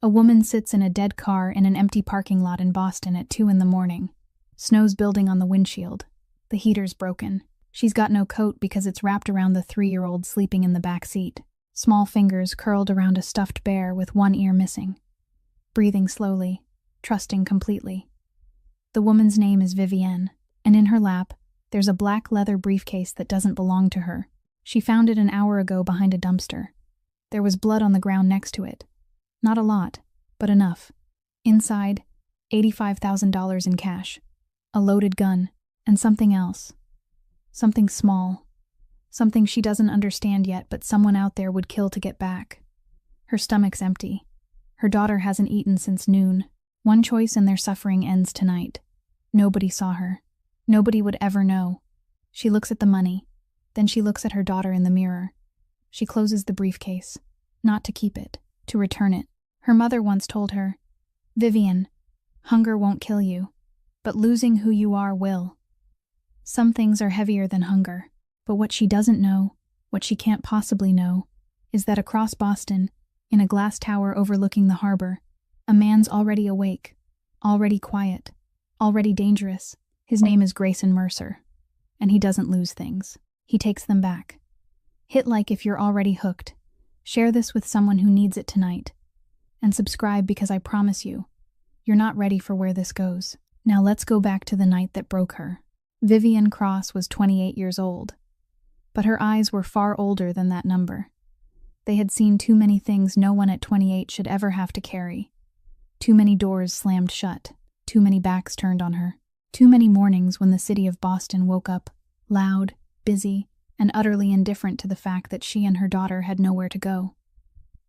A woman sits in a dead car in an empty parking lot in Boston at 2 in the morning. Snow's building on the windshield. The heater's broken. She's got no coat because it's wrapped around the 3-year-old sleeping in the back seat. Small fingers curled around a stuffed bear with one ear missing. Breathing slowly, trusting completely. The woman's name is Vivienne, and in her lap, there's a black leather briefcase that doesn't belong to her. She found it an hour ago behind a dumpster. There was blood on the ground next to it. Not a lot, but enough. Inside, $85,000 in cash, a loaded gun, and something else. Something small. Something she doesn't understand yet, but someone out there would kill to get back. Her stomach's empty. Her daughter hasn't eaten since noon. One choice and their suffering ends tonight. Nobody saw her. Nobody would ever know. She looks at the money. Then she looks at her daughter in the mirror. She closes the briefcase. Not to keep it, to return it. Her mother once told her, "Vivienne, hunger won't kill you, but losing who you are will." Some things are heavier than hunger, but what she doesn't know, what she can't possibly know, is that across Boston, in a glass tower overlooking the harbor, a man's already awake, already quiet, already dangerous. His name is Grayson Mercer, and he doesn't lose things. He takes them back. Hit like if you're already hooked. Share this with someone who needs it tonight. And subscribe because I promise you, you're not ready for where this goes. Now let's go back to the night that broke her. Vivienne Cross was 28 years old, but her eyes were far older than that number. They had seen too many things no one at 28 should ever have to carry. Too many doors slammed shut, too many backs turned on her, too many mornings when the city of Boston woke up, loud, busy, and utterly indifferent to the fact that she and her daughter had nowhere to go.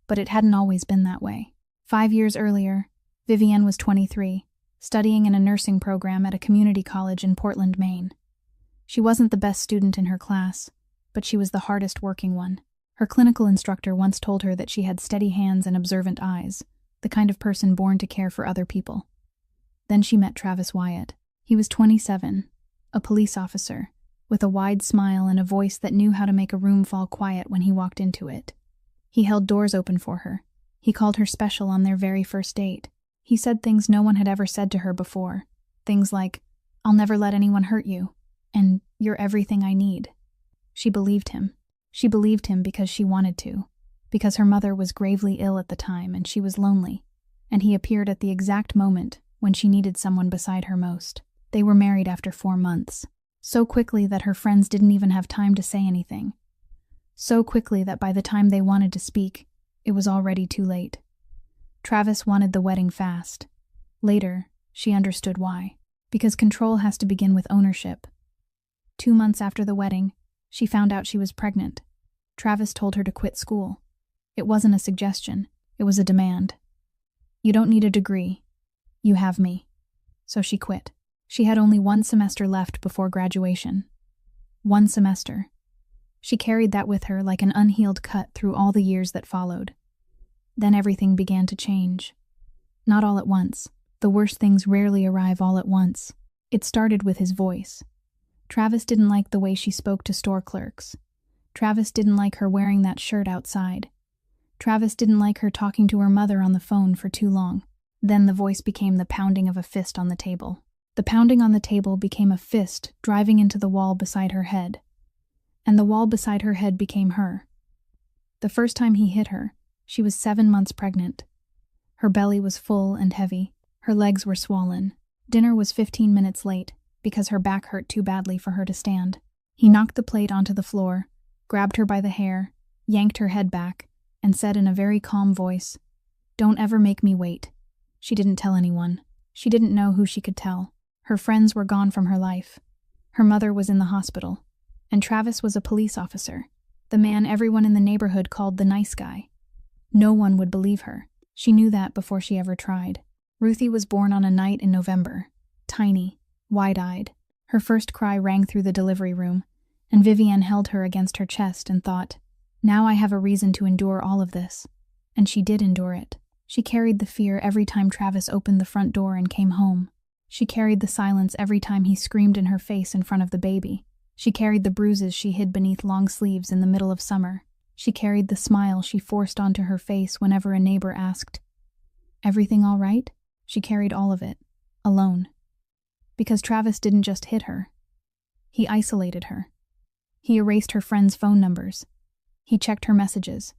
But it hadn't always been that way. 5 years earlier, Vivienne was 23, studying in a nursing program at a community college in Portland, Maine. She wasn't the best student in her class, but she was the hardest working one. Her clinical instructor once told her that she had steady hands and observant eyes, the kind of person born to care for other people. Then she met Travis Wyatt. He was 27, a police officer, with a wide smile and a voice that knew how to make a room fall quiet when he walked into it. He held doors open for her. He called her special on their very first date. He said things no one had ever said to her before. Things like, "I'll never let anyone hurt you," and "You're everything I need." She believed him. She believed him because she wanted to, because her mother was gravely ill at the time and she was lonely, and he appeared at the exact moment when she needed someone beside her most. They were married after 4 months, so quickly that her friends didn't even have time to say anything. So quickly that by the time they wanted to speak, it was already too late. Travis wanted the wedding fast. Later, she understood why. Because control has to begin with ownership. 2 months after the wedding, she found out she was pregnant. Travis told her to quit school. It wasn't a suggestion, it was a demand. "You don't need a degree. You have me." So she quit. She had only 1 semester left before graduation. 1 semester. She carried that with her like an unhealed cut through all the years that followed. Then everything began to change. Not all at once. The worst things rarely arrive all at once. It started with his voice. Travis didn't like the way she spoke to store clerks. Travis didn't like her wearing that shirt outside. Travis didn't like her talking to her mother on the phone for too long. Then the voice became the pounding of a fist on the table. The pounding on the table became a fist driving into the wall beside her head. And the wall beside her head became her. The first time he hit her, she was 7 months pregnant. Her belly was full and heavy. Her legs were swollen. Dinner was 15 minutes late because her back hurt too badly for her to stand. He knocked the plate onto the floor, grabbed her by the hair, yanked her head back, and said in a very calm voice, "Don't ever make me wait." She didn't tell anyone. She didn't know who she could tell. Her friends were gone from her life. Her mother was in the hospital. And Travis was a police officer, the man everyone in the neighborhood called the nice guy. No one would believe her. She knew that before she ever tried. Ruthie was born on a night in November, tiny, wide-eyed. Her first cry rang through the delivery room, and Vivienne held her against her chest and thought, "Now I have a reason to endure all of this." And she did endure it. She carried the fear every time Travis opened the front door and came home. She carried the silence every time he screamed in her face in front of the baby. She carried the bruises she hid beneath long sleeves in the middle of summer. She carried the smile she forced onto her face whenever a neighbor asked, Everything all right? She carried all of it, alone. Because Travis didn't just hit her. He isolated her. He erased her friends' phone numbers. He checked her messages.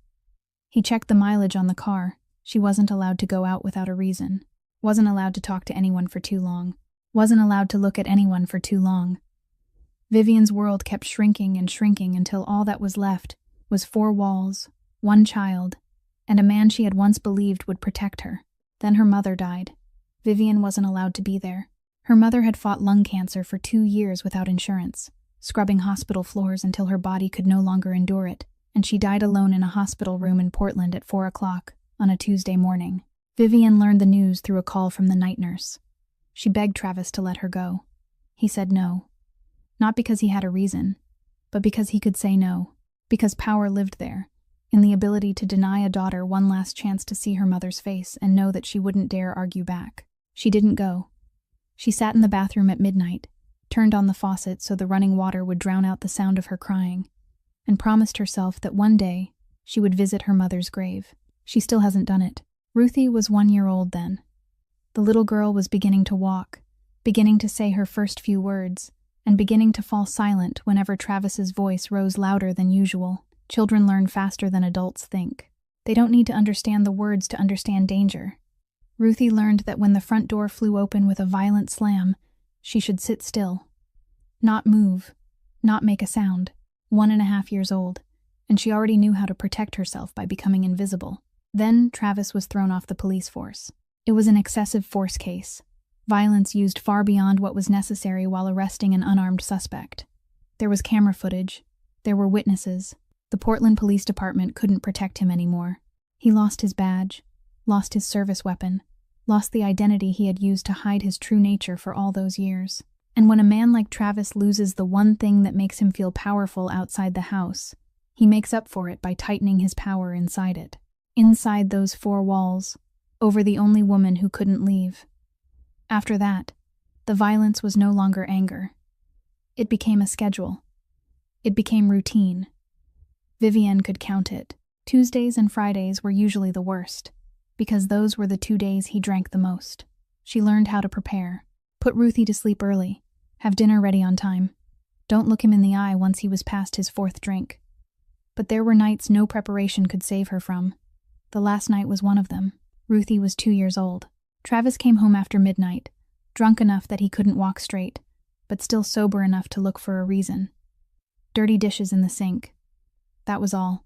He checked the mileage on the car. She wasn't allowed to go out without a reason. Wasn't allowed to talk to anyone for too long. Wasn't allowed to look at anyone for too long. Vivian's world kept shrinking and shrinking until all that was left was 4 walls, 1 child, and a man she had once believed would protect her. Then her mother died. Vivian wasn't allowed to be there. Her mother had fought lung cancer for 2 years without insurance, scrubbing hospital floors until her body could no longer endure it, and she died alone in a hospital room in Portland at 4 o'clock on a Tuesday morning. Vivian learned the news through a call from the night nurse. She begged Travis to let her go. He said no. Not because he had a reason, but because he could say no. Because power lived there, in the ability to deny a daughter one last chance to see her mother's face and know that she wouldn't dare argue back. She didn't go. She sat in the bathroom at midnight, turned on the faucet so the running water would drown out the sound of her crying, and promised herself that one day she would visit her mother's grave. She still hasn't done it. Ruthie was 1 year old then. The little girl was beginning to walk, beginning to say her first few words, and beginning to fall silent whenever Travis's voice rose louder than usual. Children learn faster than adults think. They don't need to understand the words to understand danger. Ruthie learned that when the front door flew open with a violent slam, she should sit still. Not move, not make a sound. 1.5 years old, and she already knew how to protect herself by becoming invisible. Then Travis was thrown off the police force. It was an excessive force case. Violence used far beyond what was necessary while arresting an unarmed suspect. There was camera footage. There were witnesses. The Portland Police Department couldn't protect him anymore. He lost his badge, lost his service weapon, lost the identity he had used to hide his true nature for all those years. And when a man like Travis loses the one thing that makes him feel powerful outside the house, he makes up for it by tightening his power inside it. Inside those 4 walls, over the only woman who couldn't leave. After that, the violence was no longer anger. It became a schedule. It became routine. Vivian could count it. Tuesdays and Fridays were usually the worst, because those were the 2 days he drank the most. She learned how to prepare. Put Ruthie to sleep early. Have dinner ready on time. Don't look him in the eye once he was past his 4th drink. But there were nights no preparation could save her from. The last night was one of them. Ruthie was 2 years old. Travis came home after midnight, drunk enough that he couldn't walk straight, but still sober enough to look for a reason. Dirty dishes in the sink. That was all.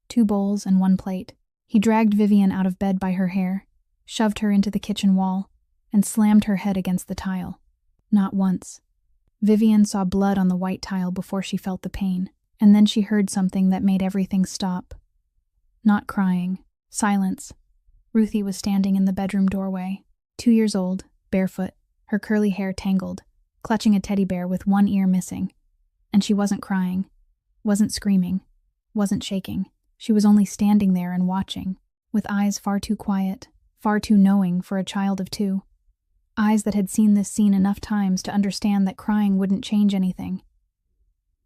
2 bowls and 1 plate. He dragged Vivian out of bed by her hair, shoved her into the kitchen wall, and slammed her head against the tile. Not once. Vivian saw blood on the white tile before she felt the pain, and then she heard something that made everything stop. Not crying. Silence. Ruthie was standing in the bedroom doorway, 2 years old, barefoot, her curly hair tangled, clutching a teddy bear with 1 ear missing. And she wasn't crying, wasn't screaming, wasn't shaking. She was only standing there and watching, with eyes far too quiet, far too knowing for a child of 2. Eyes that had seen this scene enough times to understand that crying wouldn't change anything.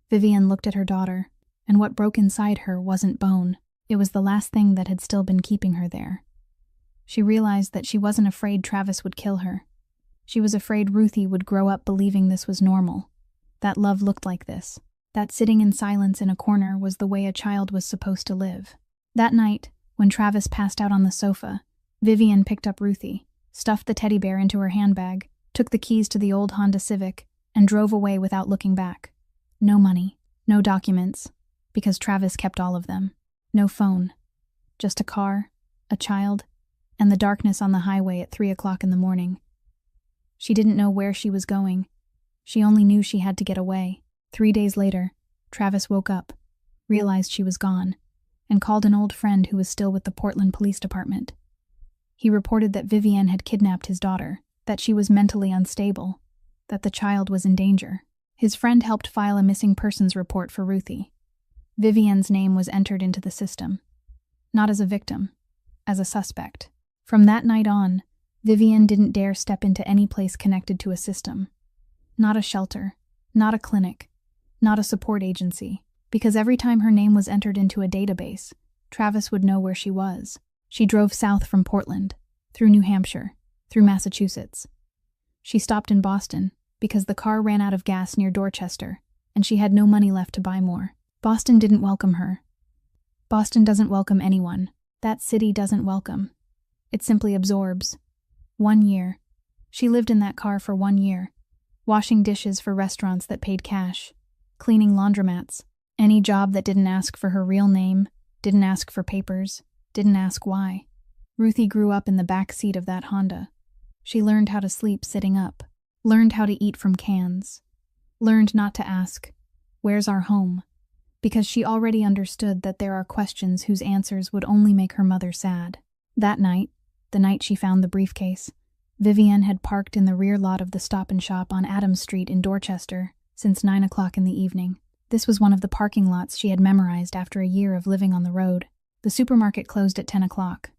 Vivian looked at her daughter, and what broke inside her wasn't bone. It was the last thing that had still been keeping her there. She realized that she wasn't afraid Travis would kill her. She was afraid Ruthie would grow up believing this was normal, that love looked like this, that sitting in silence in a corner was the way a child was supposed to live. That night, when Travis passed out on the sofa, Vivian picked up Ruthie, stuffed the teddy bear into her handbag, took the keys to the old Honda Civic, and drove away without looking back. No money, no documents, because Travis kept all of them. No phone. Just a car, a child, and the darkness on the highway at 3 o'clock in the morning. She didn't know where she was going. She only knew she had to get away. 3 days later, Travis woke up, realized she was gone, and called an old friend who was still with the Portland Police Department. He reported that Vivian had kidnapped his daughter, that she was mentally unstable, that the child was in danger. His friend helped file a missing persons report for Ruthie. Vivian's name was entered into the system. Not as a victim, as a suspect. From that night on, Vivian didn't dare step into any place connected to a system. Not a shelter, not a clinic, not a support agency, because every time her name was entered into a database, Travis would know where she was. She drove south from Portland, through New Hampshire, through Massachusetts. She stopped in Boston because the car ran out of gas near Dorchester, and she had no money left to buy more. Boston didn't welcome her. Boston doesn't welcome anyone. That city doesn't welcome. It simply absorbs. 1 year. She lived in that car for 1 year, washing dishes for restaurants that paid cash, cleaning laundromats, any job that didn't ask for her real name, didn't ask for papers, didn't ask why. Ruthie grew up in the back seat of that Honda. She learned how to sleep sitting up, learned how to eat from cans, learned not to ask, "Where's our home?" because she already understood that there are questions whose answers would only make her mother sad. That night, the night she found the briefcase, Vivienne had parked in the rear lot of the Stop and Shop on Adams Street in Dorchester since 9 o'clock in the evening. This was one of the parking lots she had memorized after a year of living on the road. The supermarket closed at 10 o'clock.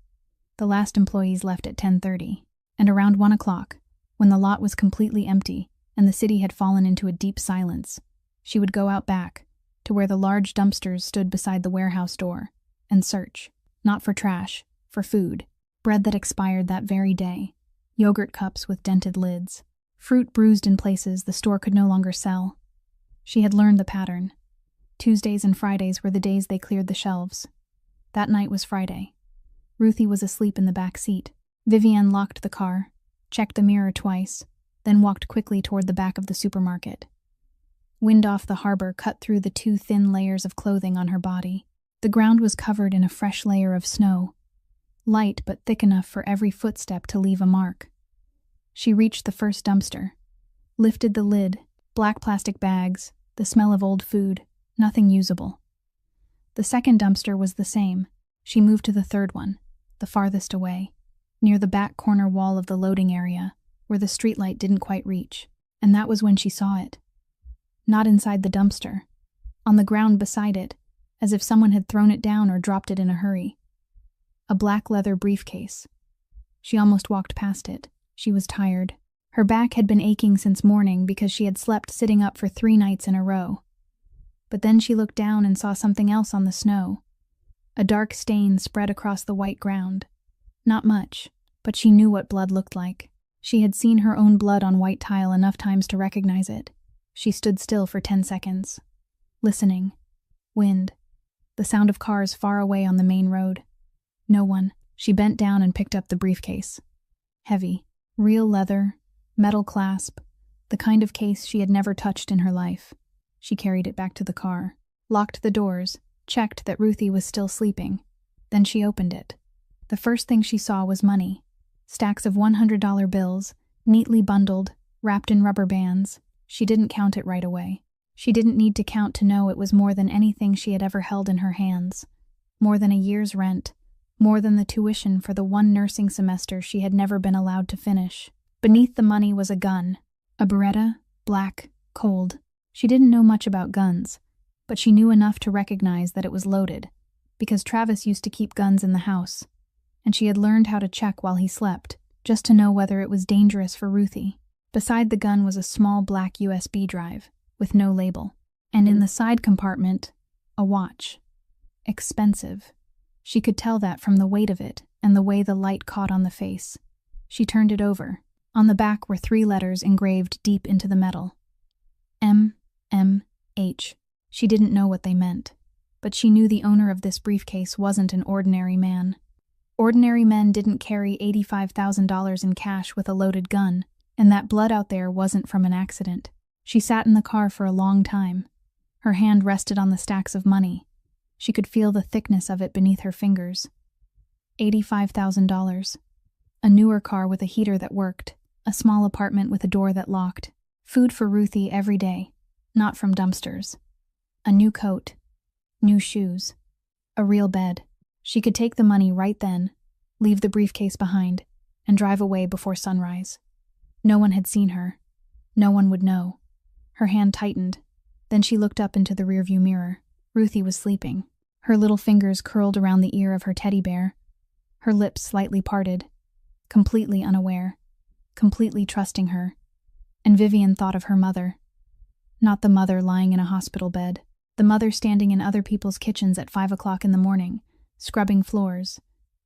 The last employees left at 10:30. And around 1 o'clock, when the lot was completely empty and the city had fallen into a deep silence, she would go out back to where the large dumpsters stood beside the warehouse door and search, not for trash, for food, bread that expired that very day, yogurt cups with dented lids, fruit bruised in places the store could no longer sell. She had learned the pattern. Tuesdays and Fridays were the days they cleared the shelves. That night was Friday. Ruthie was asleep in the back seat. Vivienne locked the car, checked the mirror twice, then walked quickly toward the back of the supermarket. Wind off the harbor cut through the 2 thin layers of clothing on her body. The ground was covered in a fresh layer of snow, light but thick enough for every footstep to leave a mark. She reached the first dumpster, lifted the lid, black plastic bags, the smell of old food, nothing usable. The second dumpster was the same. She moved to the third one, the farthest away, near the back corner wall of the loading area, where the streetlight didn't quite reach, and that was when she saw it. Not inside the dumpster, on the ground beside it, as if someone had thrown it down or dropped it in a hurry. A black leather briefcase. She almost walked past it. She was tired. Her back had been aching since morning because she had slept sitting up for 3 nights in a row. But then she looked down and saw something else on the snow. A dark stain spread across the white ground. Not much, but she knew what blood looked like. She had seen her own blood on white tile enough times to recognize it. She stood still for 10 seconds, listening. Wind. The sound of cars far away on the main road. No one. She bent down and picked up the briefcase. Heavy. Real leather. Metal clasp. The kind of case she had never touched in her life. She carried it back to the car, locked the doors, checked that Ruthie was still sleeping. Then she opened it. The first thing she saw was money. Stacks of $100 bills, neatly bundled, wrapped in rubber bands. She didn't count it right away. She didn't need to count to know it was more than anything she had ever held in her hands. More than a year's rent. More than the tuition for the 1 nursing semester she had never been allowed to finish. Beneath the money was a gun. A Beretta, black, cold. She didn't know much about guns, but she knew enough to recognize that it was loaded, because Travis used to keep guns in the house, and she had learned how to check while he slept, just to know whether it was dangerous for Ruthie. Beside the gun was a small black USB drive, with no label, and in the side compartment, a watch. Expensive. She could tell that from the weight of it and the way the light caught on the face. She turned it over. On the back were 3 letters engraved deep into the metal. M.M.H. She didn't know what they meant, but she knew the owner of this briefcase wasn't an ordinary man. Ordinary men didn't carry $85,000 in cash with a loaded gun, and that blood out there wasn't from an accident. She sat in the car for a long time. Her hand rested on the stacks of money. She could feel the thickness of it beneath her fingers. $85,000. A newer car with a heater that worked. A small apartment with a door that locked. Food for Ruthie every day, not from dumpsters. A new coat. New shoes. A real bed. She could take the money right then, leave the briefcase behind, and drive away before sunrise. No one had seen her. No one would know. Her hand tightened. Then she looked up into the rearview mirror. Ruthie was sleeping. Her little fingers curled around the ear of her teddy bear. Her lips slightly parted. Completely unaware. Completely trusting her. And Vivienne thought of her mother. Not the mother lying in a hospital bed. The mother standing in other people's kitchens at 5 o'clock in the morning, scrubbing floors,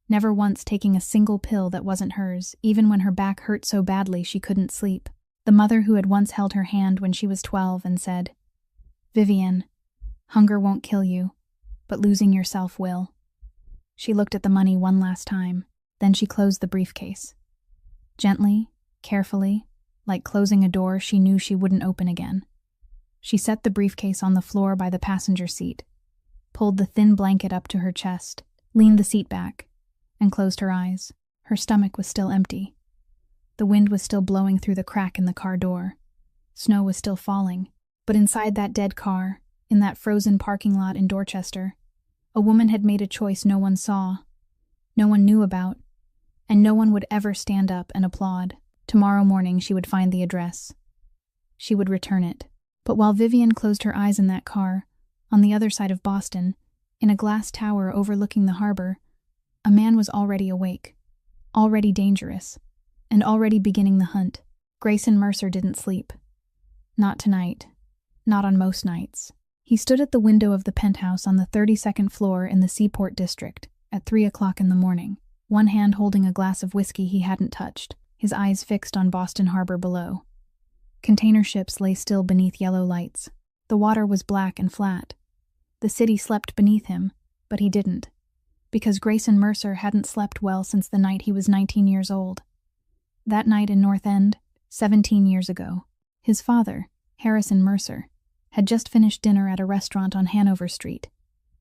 never once taking a single pill that wasn't hers, even when her back hurt so badly she couldn't sleep. The mother who had once held her hand when she was 12 and said, "Vivian, hunger won't kill you, but losing yourself will." She looked at the money one last time, then she closed the briefcase. Gently, carefully, like closing a door she knew she wouldn't open again. She set the briefcase on the floor by the passenger seat, pulled the thin blanket up to her chest, leaned the seat back, and closed her eyes. Her stomach was still empty. The wind was still blowing through the crack in the car door. Snow was still falling, but inside that dead car, in that frozen parking lot in Dorchester, a woman had made a choice no one saw, no one knew about, and no one would ever stand up and applaud. Tomorrow morning she would find the address. She would return it. But while Vivian closed her eyes in that car, on the other side of Boston, in a glass tower overlooking the harbor, a man was already awake, already dangerous, and already beginning the hunt. Grayson Mercer didn't sleep. Not tonight. Not on most nights. He stood at the window of the penthouse on the 32nd floor in the Seaport District at 3 o'clock in the morning, one hand holding a glass of whiskey he hadn't touched, his eyes fixed on Boston Harbor below. Container ships lay still beneath yellow lights. The water was black and flat. The city slept beneath him, but he didn't, because Grayson Mercer hadn't slept well since the night he was 19 years old. That night in North End, 17 years ago, his father, Harrison Mercer, had just finished dinner at a restaurant on Hanover Street.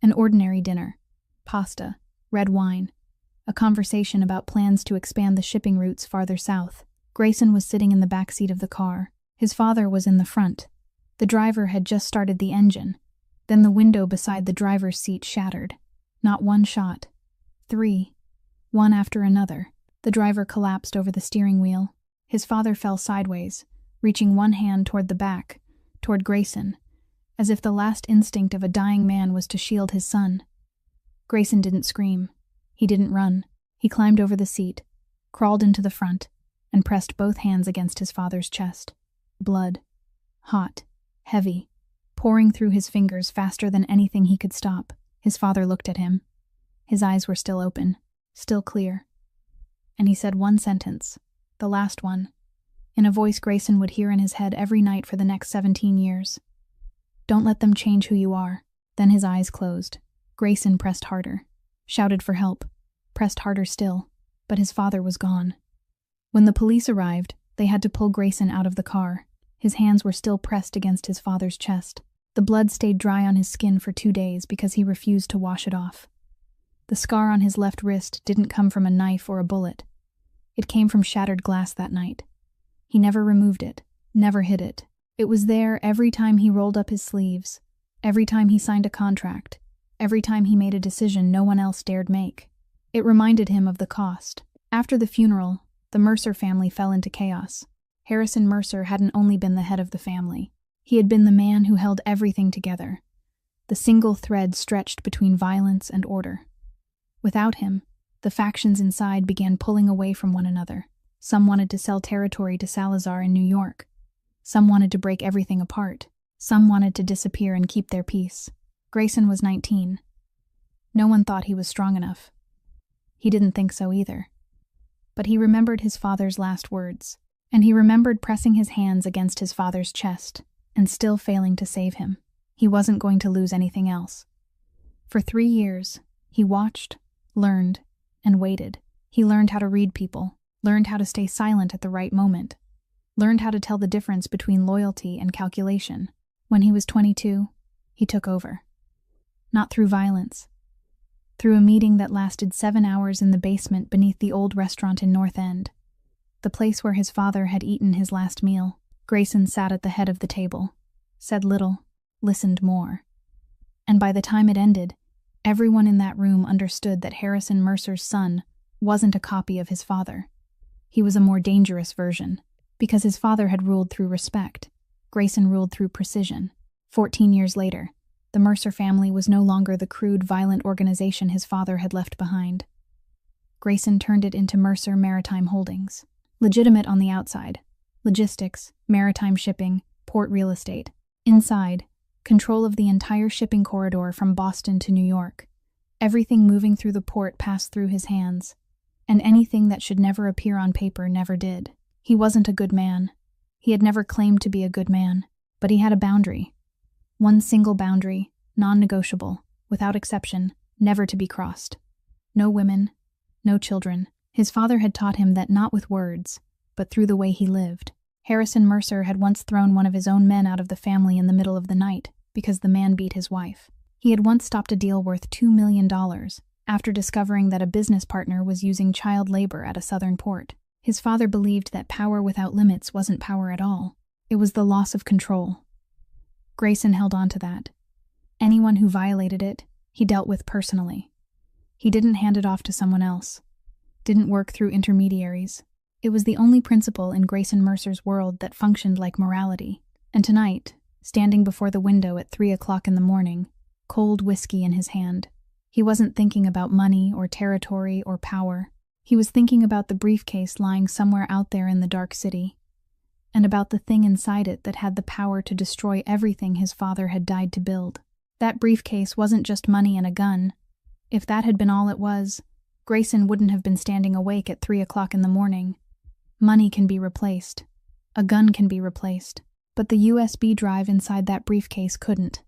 An ordinary dinner. Pasta, red wine, a conversation about plans to expand the shipping routes farther south. Grayson was sitting in the back seat of the car. His father was in the front. The driver had just started the engine. Then the window beside the driver's seat shattered. Not one shot. 3. One after another. The driver collapsed over the steering wheel. His father fell sideways, reaching one hand toward the back, toward Grayson, as if the last instinct of a dying man was to shield his son. Grayson didn't scream. He didn't run. He climbed over the seat, crawled into the front, and pressed both hands against his father's chest. Blood. Hot. Heavy. Pouring through his fingers faster than anything he could stop. His father looked at him. His eyes were still open, still clear. And he said one sentence, the last one, in a voice Grayson would hear in his head every night for the next 17 years. "Don't let them change who you are." Then his eyes closed. Grayson pressed harder, shouted for help, pressed harder still, but his father was gone. When the police arrived, they had to pull Grayson out of the car. His hands were still pressed against his father's chest. The blood stayed dry on his skin for 2 days because he refused to wash it off. The scar on his left wrist didn't come from a knife or a bullet. It came from shattered glass that night. He never removed it, never hid it. It was there every time he rolled up his sleeves, every time he signed a contract, every time he made a decision no one else dared make. It reminded him of the cost. After the funeral, the Mercer family fell into chaos. Harrison Mercer hadn't only been the head of the family. He had been the man who held everything together, the single thread stretched between violence and order. Without him, the factions inside began pulling away from one another. Some wanted to sell territory to Salazar in New York. Some wanted to break everything apart. Some wanted to disappear and keep their peace. Grayson was 19. No one thought he was strong enough. He didn't think so either. But he remembered his father's last words, and he remembered pressing his hands against his father's chest and still failing to save him. He wasn't going to lose anything else. For 3 years, he watched, learned, and waited. He learned how to read people, learned how to stay silent at the right moment, learned how to tell the difference between loyalty and calculation. When he was 22, he took over. Not through violence. Through a meeting that lasted 7 hours in the basement beneath the old restaurant in North End, the place where his father had eaten his last meal. Grayson sat at the head of the table, said little, listened more. And by the time it ended, everyone in that room understood that Harrison Mercer's son wasn't a copy of his father. He was a more dangerous version. Because his father had ruled through respect, Grayson ruled through precision. 14 years later, the Mercer family was no longer the crude, violent organization his father had left behind. Grayson turned it into Mercer Maritime Holdings. Legitimate on the outside. Logistics, maritime shipping, port real estate. Inside, control of the entire shipping corridor from Boston to New York. Everything moving through the port passed through his hands, and anything that should never appear on paper never did. He wasn't a good man. He had never claimed to be a good man, but he had a boundary. One single boundary, non-negotiable, without exception, never to be crossed. No women, no children. His father had taught him that not with words, but through the way he lived. Harrison Mercer had once thrown one of his own men out of the family in the middle of the night because the man beat his wife. He had once stopped a deal worth $2 million after discovering that a business partner was using child labor at a southern port. His father believed that power without limits wasn't power at all. It was the loss of control. Grayson held on to that. Anyone who violated it, he dealt with personally. He didn't hand it off to someone else. Didn't work through intermediaries. It was the only principle in Grayson Mercer's world that functioned like morality. And tonight, standing before the window at 3 o'clock in the morning, cold whiskey in his hand, he wasn't thinking about money or territory or power. He was thinking about the briefcase lying somewhere out there in the dark city, and about the thing inside it that had the power to destroy everything his father had died to build. That briefcase wasn't just money and a gun. If that had been all it was, Grayson wouldn't have been standing awake at 3 o'clock in the morning. Money can be replaced. A gun can be replaced. But the USB drive inside that briefcase couldn't.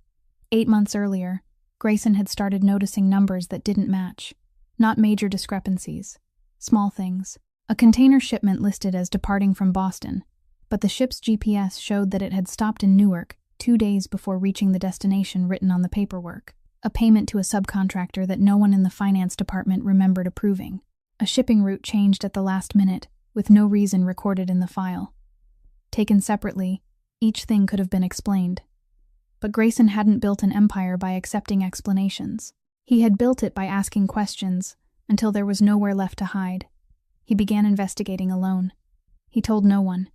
8 months earlier, Grayson had started noticing numbers that didn't match. Not major discrepancies. Small things. A container shipment listed as departing from Boston, but the ship's GPS showed that it had stopped in Newark 2 days before reaching the destination written on the paperwork. A payment to a subcontractor that no one in the finance department remembered approving. A shipping route changed at the last minute, with no reason recorded in the file. Taken separately, each thing could have been explained. But Grayson hadn't built an empire by accepting explanations. He had built it by asking questions, until there was nowhere left to hide. He began investigating alone. He told no one.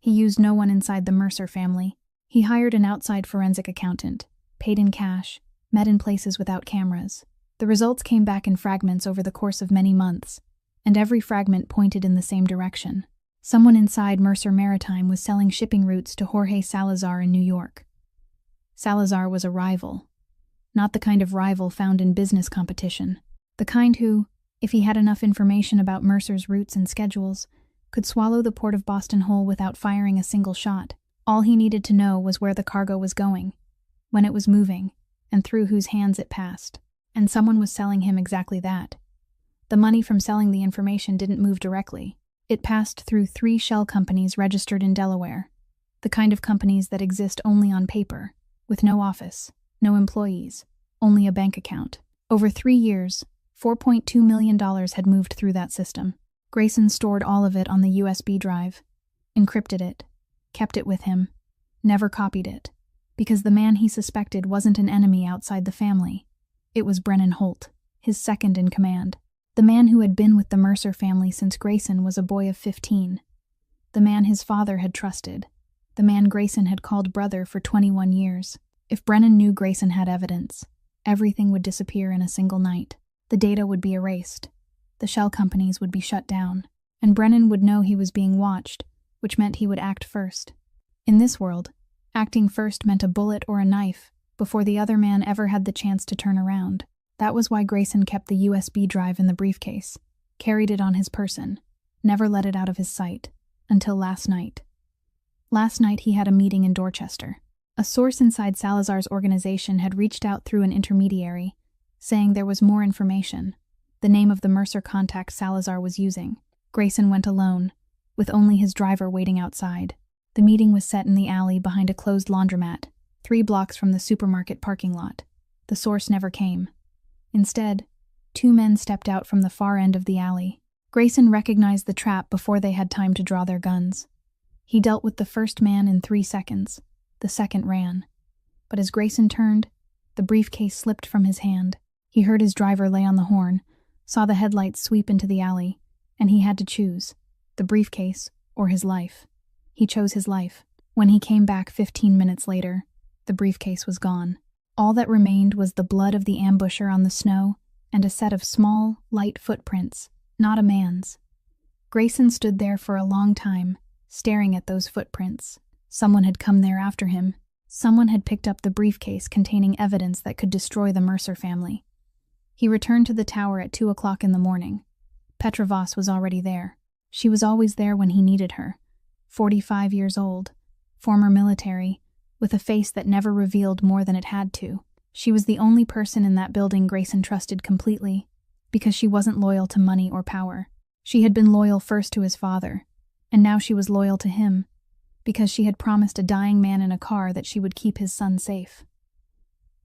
He used no one inside the Mercer family. He hired an outside forensic accountant, paid in cash, met in places without cameras. The results came back in fragments over the course of many months, and every fragment pointed in the same direction. Someone inside Mercer Maritime was selling shipping routes to Jorge Salazar in New York. Salazar was a rival. Not the kind of rival found in business competition. The kind who, if he had enough information about Mercer's routes and schedules, could swallow the Port of Boston whole without firing a single shot. All he needed to know was where the cargo was going, when it was moving, and through whose hands it passed. And someone was selling him exactly that. The money from selling the information didn't move directly. It passed through 3 shell companies registered in Delaware, the kind of companies that exist only on paper, with no office, no employees, only a bank account. Over 3 years, $4.2 million had moved through that system. Grayson stored all of it on the USB drive, encrypted it, kept it with him, never copied it, because the man he suspected wasn't an enemy outside the family. It was Brennan Holt, his second in command. The man who had been with the Mercer family since Grayson was a boy of 15. The man his father had trusted. The man Grayson had called brother for 21 years. If Brennan knew Grayson had evidence, everything would disappear in a single night. The data would be erased. The shell companies would be shut down. And Brennan would know he was being watched, which meant he would act first. In this world, acting first meant a bullet or a knife before the other man ever had the chance to turn around. That was why Grayson kept the USB drive in the briefcase, carried it on his person, never let it out of his sight, until last night. Last night he had a meeting in Dorchester. A source inside Salazar's organization had reached out through an intermediary, saying there was more information, the name of the Mercer contact Salazar was using. Grayson went alone, with only his driver waiting outside. The meeting was set in the alley behind a closed laundromat, 3 blocks from the supermarket parking lot. The source never came. Instead, 2 men stepped out from the far end of the alley. Grayson recognized the trap before they had time to draw their guns. He dealt with the first man in 3 seconds. The second ran. But as Grayson turned, the briefcase slipped from his hand. He heard his driver lay on the horn, saw the headlights sweep into the alley, and he had to choose, the briefcase or his life. He chose his life. When he came back 15 minutes later, the briefcase was gone. All that remained was the blood of the ambusher on the snow and a set of small, light footprints, not a man's. Grayson stood there for a long time, staring at those footprints. Someone had come there after him. Someone had picked up the briefcase containing evidence that could destroy the Mercer family. He returned to the tower at 2 o'clock in the morning. Petra Voss was already there. She was always there when he needed her. 45 years old, former military, with a face that never revealed more than it had to. She was the only person in that building Grayson trusted completely, because she wasn't loyal to money or power. She had been loyal first to his father, and now she was loyal to him, because she had promised a dying man in a car that she would keep his son safe.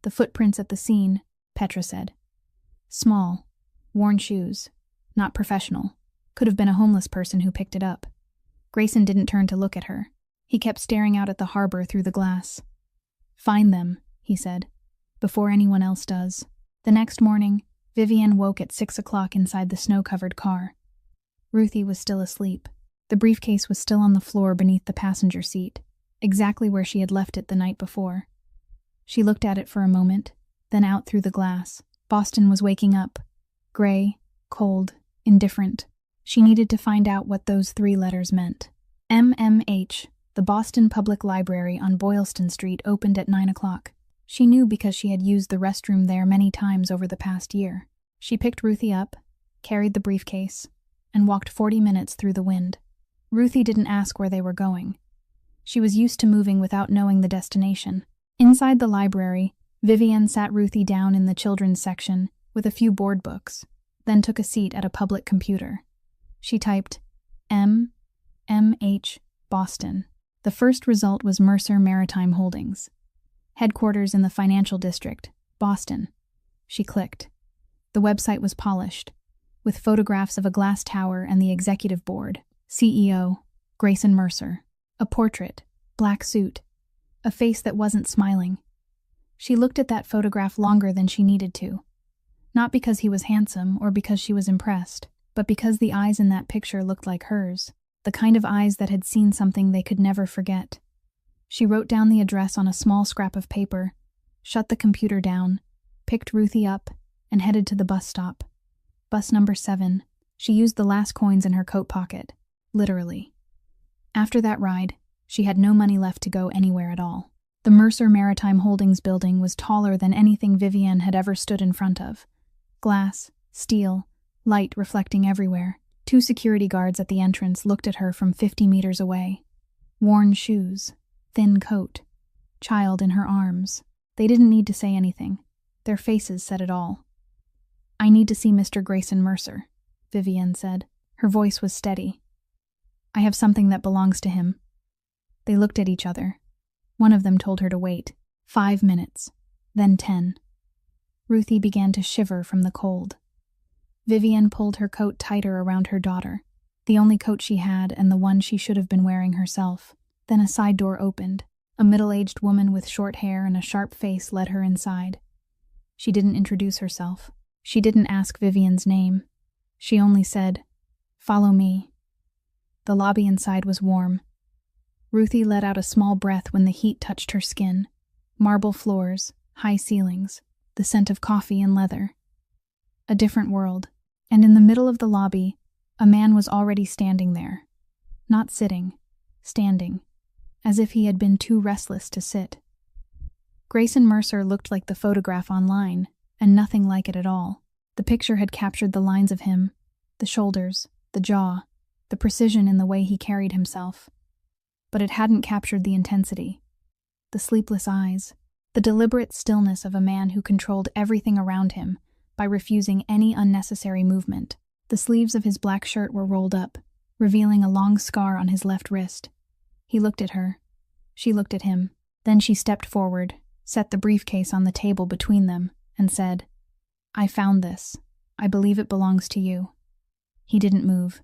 The footprints at the scene, Petra said. Small, worn shoes, not professional. Could have been a homeless person who picked it up. Grayson didn't turn to look at her. He kept staring out at the harbor through the glass. Find them, he said, before anyone else does. The next morning, Vivienne woke at 6 o'clock inside the snow-covered car. Ruthie was still asleep. The briefcase was still on the floor beneath the passenger seat, exactly where she had left it the night before. She looked at it for a moment, then out through the glass. Boston was waking up. Gray, cold, indifferent. She needed to find out what those 3 letters meant. MMH, the Boston Public Library on Boylston Street, opened at 9 o'clock. She knew because she had used the restroom there many times over the past year. She picked Ruthie up, carried the briefcase, and walked 40 minutes through the wind. Ruthie didn't ask where they were going. She was used to moving without knowing the destination. Inside the library, Vivienne sat Ruthie down in the children's section with a few board books, then took a seat at a public computer. She typed MMH Boston. The first result was Mercer Maritime Holdings, headquarters in the financial district, Boston. She clicked. The website was polished, with photographs of a glass tower and the executive board. CEO, Grayson Mercer. A portrait, black suit, a face that wasn't smiling. She looked at that photograph longer than she needed to. Not because he was handsome or because she was impressed, but because the eyes in that picture looked like hers, the kind of eyes that had seen something they could never forget. She wrote down the address on a small scrap of paper, shut the computer down, picked Ruthie up, and headed to the bus stop. Bus number 7. She used the last coins in her coat pocket, literally. After that ride, she had no money left to go anywhere at all. The Mercer Maritime Holdings building was taller than anything Vivienne had ever stood in front of. Glass, steel, light reflecting everywhere. 2 security guards at the entrance looked at her from 50 meters away. Worn shoes, thin coat, child in her arms. They didn't need to say anything. Their faces said it all. I need to see Mr. Grayson Mercer, Vivienne said. Her voice was steady. I have something that belongs to him. They looked at each other. One of them told her to wait. 5 minutes, then 10. Ruthie began to shiver from the cold. Vivienne pulled her coat tighter around her daughter, the only coat she had and the one she should have been wearing herself. Then a side door opened. A middle-aged woman with short hair and a sharp face led her inside. She didn't introduce herself. She didn't ask Vivienne's name. She only said, "Follow me." The lobby inside was warm. Ruthie let out a small breath when the heat touched her skin. Marble floors, high ceilings, the scent of coffee and leather. A different world. And in the middle of the lobby, a man was already standing there. Not sitting, standing, as if he had been too restless to sit. Grayson Mercer looked like the photograph online, and nothing like it at all. The picture had captured the lines of him, the shoulders, the jaw, the precision in the way he carried himself. But it hadn't captured the intensity, the sleepless eyes, the deliberate stillness of a man who controlled everything around him by refusing any unnecessary movement. The sleeves of his black shirt were rolled up, revealing a long scar on his left wrist. He looked at her. She looked at him. Then she stepped forward, set the briefcase on the table between them, and said, "I found this. I believe it belongs to you." He didn't move.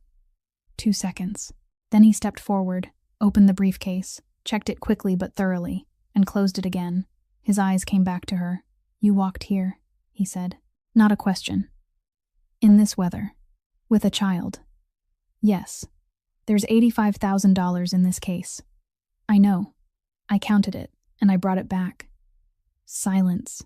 2 seconds. Then he stepped forward, opened the briefcase, checked it quickly but thoroughly, and closed it again. His eyes came back to her. "You walked here," he said. Not a question. "In this weather. With a child." "Yes. There's $85,000 in this case." "I know. I counted it, and I brought it back." Silence.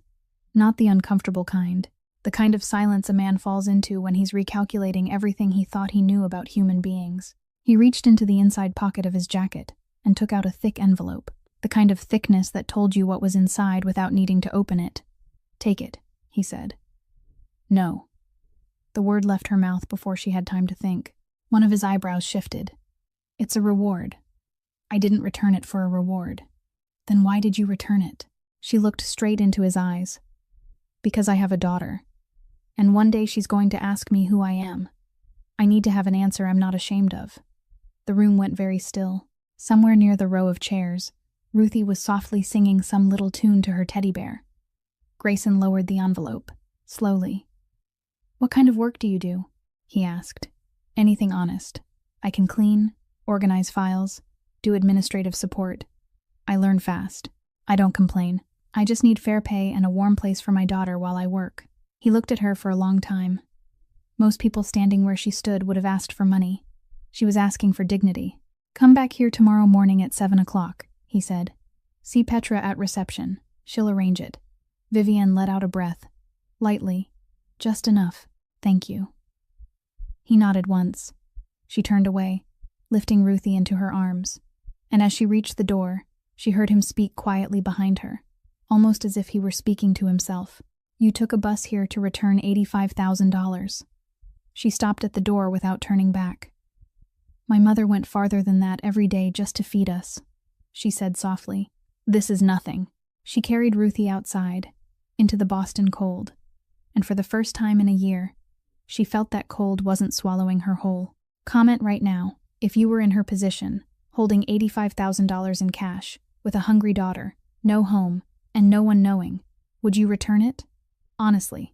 Not the uncomfortable kind. The kind of silence a man falls into when he's recalculating everything he thought he knew about human beings. He reached into the inside pocket of his jacket and took out a thick envelope, the kind of thickness that told you what was inside without needing to open it. "Take it," he said. No. The word left her mouth before she had time to think. One of his eyebrows shifted. It's a reward. I didn't return it for a reward. Then why did you return it? She looked straight into his eyes. Because I have a daughter. And one day she's going to ask me who I am. I need to have an answer I'm not ashamed of. The room went very still. Somewhere near the row of chairs, Ruthie was softly singing some little tune to her teddy bear. Grayson lowered the envelope, slowly. What kind of work do you do? He asked. Anything honest. I can clean, organize files, do administrative support. I learn fast. I don't complain. I just need fair pay and a warm place for my daughter while I work. He looked at her for a long time. Most people standing where she stood would have asked for money. She was asking for dignity. Come back here tomorrow morning at 7 o'clock, he said. See Petra at reception. She'll arrange it. Vivienne let out a breath. Lightly. Just enough. Thank you. He nodded once. She turned away, lifting Ruthie into her arms. And as she reached the door, she heard him speak quietly behind her, almost as if he were speaking to himself. You took a bus here to return $85,000. She stopped at the door without turning back. My mother went farther than that every day just to feed us, she said softly. This is nothing. She carried Ruthie outside, into the Boston cold, and for the first time in a year, she felt that cold wasn't swallowing her whole. Comment right now, if you were in her position, holding $85,000 in cash, with a hungry daughter, no home, and no one knowing, would you return it? Honestly,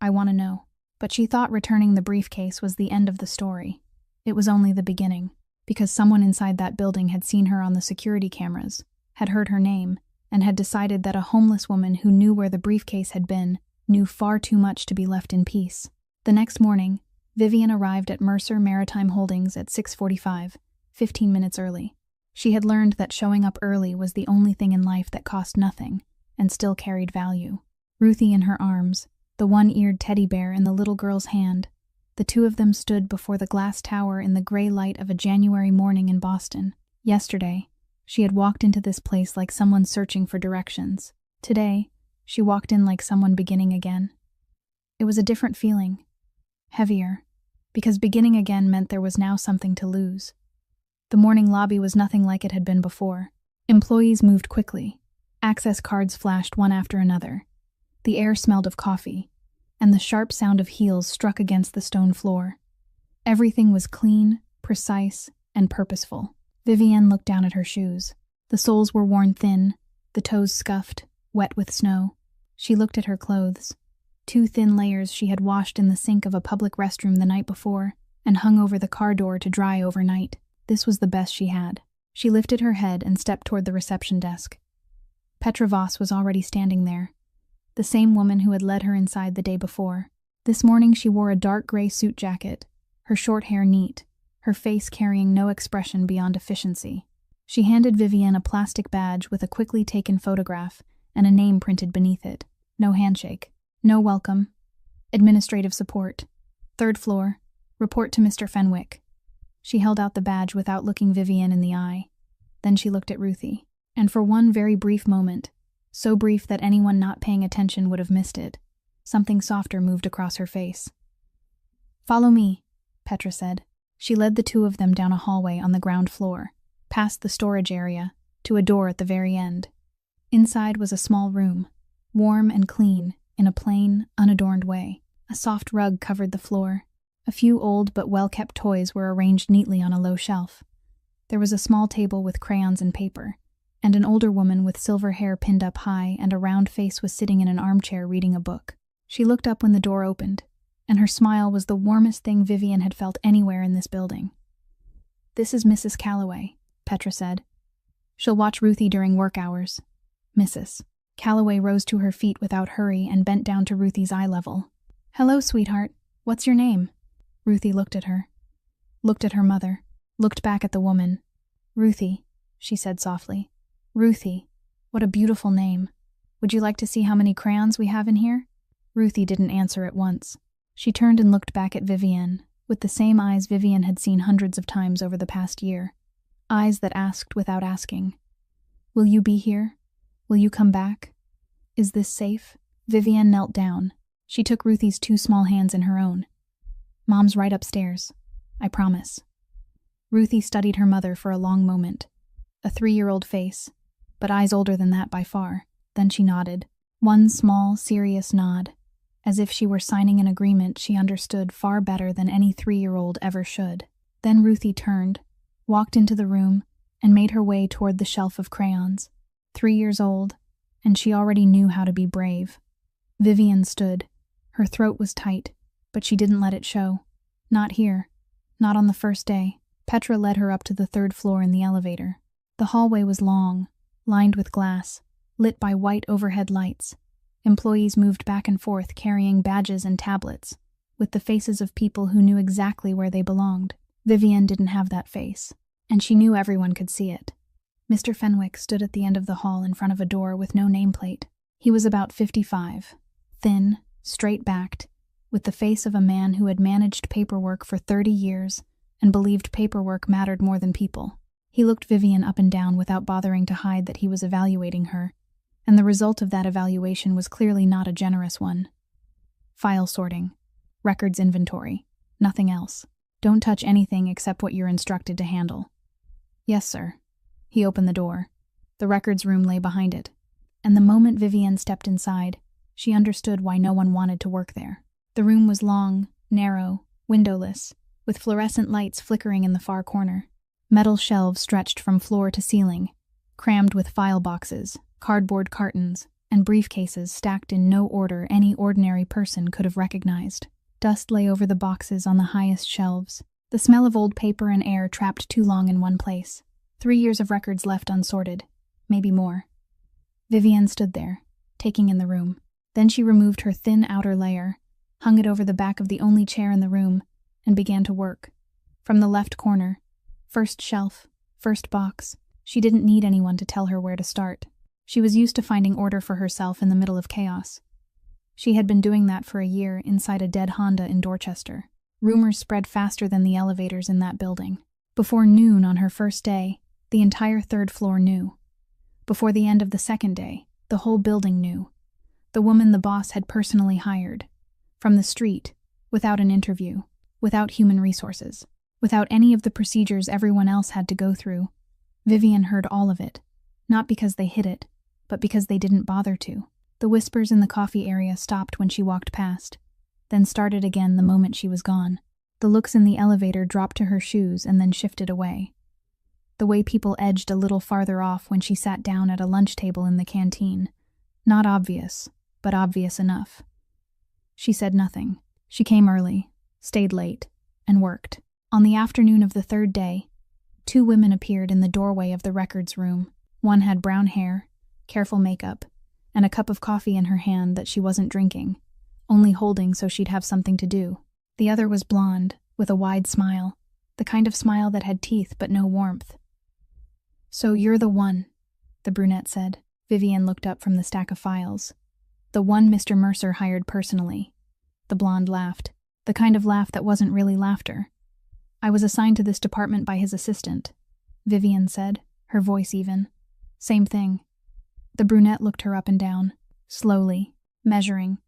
I want to know. But she thought returning the briefcase was the end of the story. It was only the beginning, because someone inside that building had seen her on the security cameras, had heard her name, and had decided that a homeless woman who knew where the briefcase had been knew far too much to be left in peace. The next morning, Vivienne arrived at Mercer Maritime Holdings at 6:45, 15 minutes early. She had learned that showing up early was the only thing in life that cost nothing and still carried value. Ruthie in her arms, the one-eared teddy bear in the little girl's hand, the two of them stood before the glass tower in the gray light of a January morning in Boston. Yesterday, she had walked into this place like someone searching for directions. Today, she walked in like someone beginning again. It was a different feeling. Heavier, because beginning again meant there was now something to lose. The morning lobby was nothing like it had been before. Employees moved quickly. Access cards flashed one after another. The air smelled of coffee, and the sharp sound of heels struck against the stone floor. Everything was clean, precise, and purposeful. Vivienne looked down at her shoes. The soles were worn thin, the toes scuffed, wet with snow. She looked at her clothes. 2 thin layers she had washed in the sink of a public restroom the night before and hung over the car door to dry overnight. This was the best she had. She lifted her head and stepped toward the reception desk. Petra Voss was already standing there, the same woman who had led her inside the day before. This morning she wore a dark gray suit jacket, her short hair neat, her face carrying no expression beyond efficiency. She handed Vivienne a plastic badge with a quickly taken photograph and a name printed beneath it. No handshake. No welcome. Administrative support. 3rd floor. Report to Mr. Fenwick. She held out the badge without looking Vivienne in the eye. Then she looked at Ruthie. And for one very brief moment, so brief that anyone not paying attention would have missed it, something softer moved across her face. Follow me, Petra said. She led the two of them down a hallway on the ground floor, past the storage area, to a door at the very end. Inside was a small room, warm and clean, in a plain, unadorned way. A soft rug covered the floor. A few old but well-kept toys were arranged neatly on a low shelf. There was a small table with crayons and paper, and an older woman with silver hair pinned up high and a round face was sitting in an armchair reading a book. She looked up when the door opened, and her smile was the warmest thing Vivienne had felt anywhere in this building. This is Mrs. Calloway, Petra said. She'll watch Ruthie during work hours. Mrs. Calloway rose to her feet without hurry and bent down to Ruthie's eye level. Hello, sweetheart. What's your name? Ruthie looked at her. Looked at her mother. Looked back at the woman. Ruthie, she said softly. Ruthie. What a beautiful name. Would you like to see how many crayons we have in here? Ruthie didn't answer at once. She turned and looked back at Vivienne, with the same eyes Vivienne had seen hundreds of times over the past year. Eyes that asked without asking. Will you be here? Will you come back? Is this safe? Vivienne knelt down, She took Ruthie's 2 small hands in her own. "Mom's right upstairs. I promise." Ruthie studied her mother for a long moment. A 3-year-old face, but eyes older than that by far. Then she nodded. One small, serious nod, as if she were signing an agreement she understood far better than any 3-year-old ever should. Then Ruthie turned, walked into the room, and made her way toward the shelf of crayons. 3 years old, and she already knew how to be brave. Vivian stood. Her throat was tight, but she didn't let it show. Not here. Not on the first day. Petra led her up to the 3rd floor in the elevator. The hallway was long, lined with glass, lit by white overhead lights. Employees moved back and forth carrying badges and tablets, with the faces of people who knew exactly where they belonged. Vivian didn't have that face, and she knew everyone could see it. Mr. Fenwick stood at the end of the hall in front of a door with no nameplate. He was about 55, thin, straight-backed, with the face of a man who had managed paperwork for 30 years and believed paperwork mattered more than people. He looked Vivian up and down without bothering to hide that he was evaluating her, and the result of that evaluation was clearly not a generous one. File sorting. Records inventory. Nothing else. Don't touch anything except what you're instructed to handle. Yes, sir. He opened the door. The records room lay behind it, and the moment Vivian stepped inside, she understood why no one wanted to work there. The room was long, narrow, windowless, with fluorescent lights flickering in the far corner. Metal shelves stretched from floor to ceiling, crammed with file boxes, cardboard cartons, and briefcases stacked in no order any ordinary person could have recognized. Dust lay over the boxes on the highest shelves, the smell of old paper and air trapped too long in one place. 3 years of records left unsorted, maybe more. Vivian stood there, taking in the room. Then she removed her thin outer layer, hung it over the back of the only chair in the room, and began to work. From the left corner, first shelf, first box, she didn't need anyone to tell her where to start. She was used to finding order for herself in the middle of chaos. She had been doing that for a year inside a dead Honda in Dorchester. Rumors spread faster than the elevators in that building. Before noon on her first day, the entire 3rd floor knew. Before the end of the 2nd day, the whole building knew. The woman the boss had personally hired. From the street, without an interview, without human resources, without any of the procedures everyone else had to go through. Vivian heard all of it, not because they hid it, but because they didn't bother to. The whispers in the coffee area stopped when she walked past, then started again the moment she was gone. The looks in the elevator dropped to her shoes and then shifted away. The way people edged a little farther off when she sat down at a lunch table in the canteen. Not obvious, but obvious enough. She said nothing. She came early, stayed late, and worked. On the afternoon of the 3rd day, 2 women appeared in the doorway of the records room. One had brown hair, careful makeup, and a cup of coffee in her hand that she wasn't drinking, only holding so she'd have something to do. The other was blonde, with a wide smile, the kind of smile that had teeth but no warmth. "So you're the one," the brunette said. Vivian looked up from the stack of files. "The one Mr. Mercer hired personally." The blonde laughed, the kind of laugh that wasn't really laughter. "I was assigned to this department by his assistant," Vivian said, her voice even. "Same thing." The brunette looked her up and down, slowly, measuring.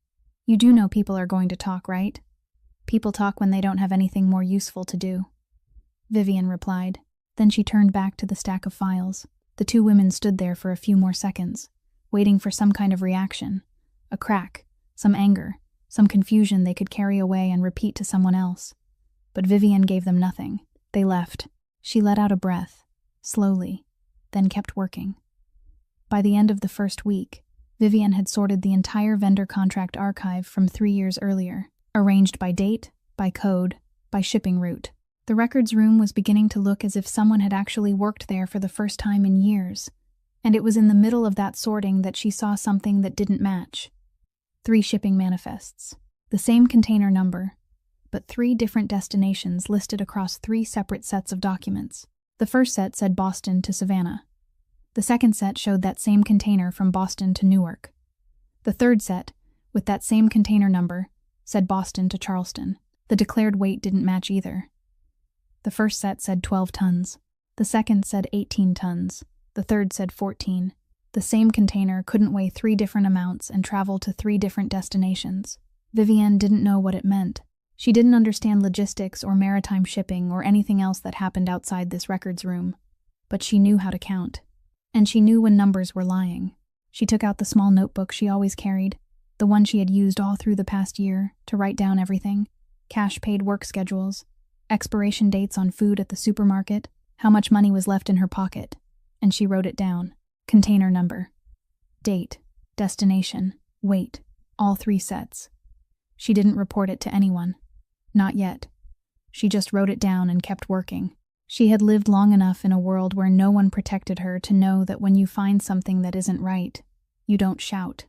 "You do know people are going to talk, right? People talk when they don't have anything more useful to do." Vivian replied. Then she turned back to the stack of files. The 2 women stood there for a few more seconds, waiting for some kind of reaction. A crack, some anger, some confusion they could carry away and repeat to someone else. But Vivian gave them nothing. They left. She let out a breath, slowly, then kept working. By the end of the first week, Vivian had sorted the entire vendor contract archive from 3 years earlier, arranged by date, by code, by shipping route. The records room was beginning to look as if someone had actually worked there for the first time in years, and it was in the middle of that sorting that she saw something that didn't match. 3 shipping manifests, the same container number, but 3 different destinations listed across 3 separate sets of documents. The first set said Boston to Savannah. The second set showed that same container from Boston to Newark. The third set, with that same container number, said Boston to Charleston. The declared weight didn't match either. The first set said 12 tons. The second said 18 tons. The third said 14. The same container couldn't weigh 3 different amounts and travel to 3 different destinations. Vivienne didn't know what it meant. She didn't understand logistics or maritime shipping or anything else that happened outside this records room. But she knew how to count. And she knew when numbers were lying. She took out the small notebook she always carried, the one she had used all through the past year, to write down everything. Cash-paid work schedules, expiration dates on food at the supermarket, how much money was left in her pocket. And she wrote it down. Container number, date, destination, weight, all 3 sets. She didn't report it to anyone. Not yet. She just wrote it down and kept working. She had lived long enough in a world where no one protected her to know that when you find something that isn't right, you don't shout.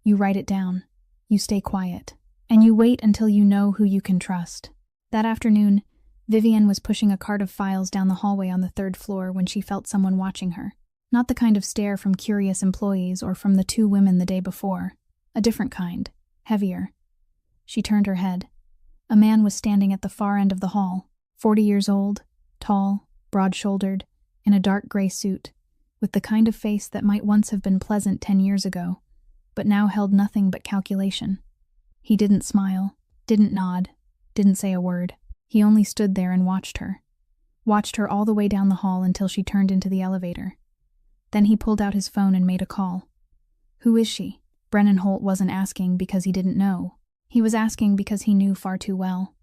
You write it down. You stay quiet. And you wait until you know who you can trust. That afternoon, Vivienne was pushing a cart of files down the hallway on the 3rd floor when she felt someone watching her. Not the kind of stare from curious employees or from the 2 women the day before. A different kind. Heavier. She turned her head. A man was standing at the far end of the hall, 40 years old, tall, broad-shouldered, in a dark gray suit, with the kind of face that might once have been pleasant 10 years ago, but now held nothing but calculation. He didn't smile, didn't nod, didn't say a word. He only stood there and watched her. Watched her all the way down the hall until she turned into the elevator. Then he pulled out his phone and made a call. Who is she? Brennan Holt wasn't asking because he didn't know. He was asking because he knew far too well.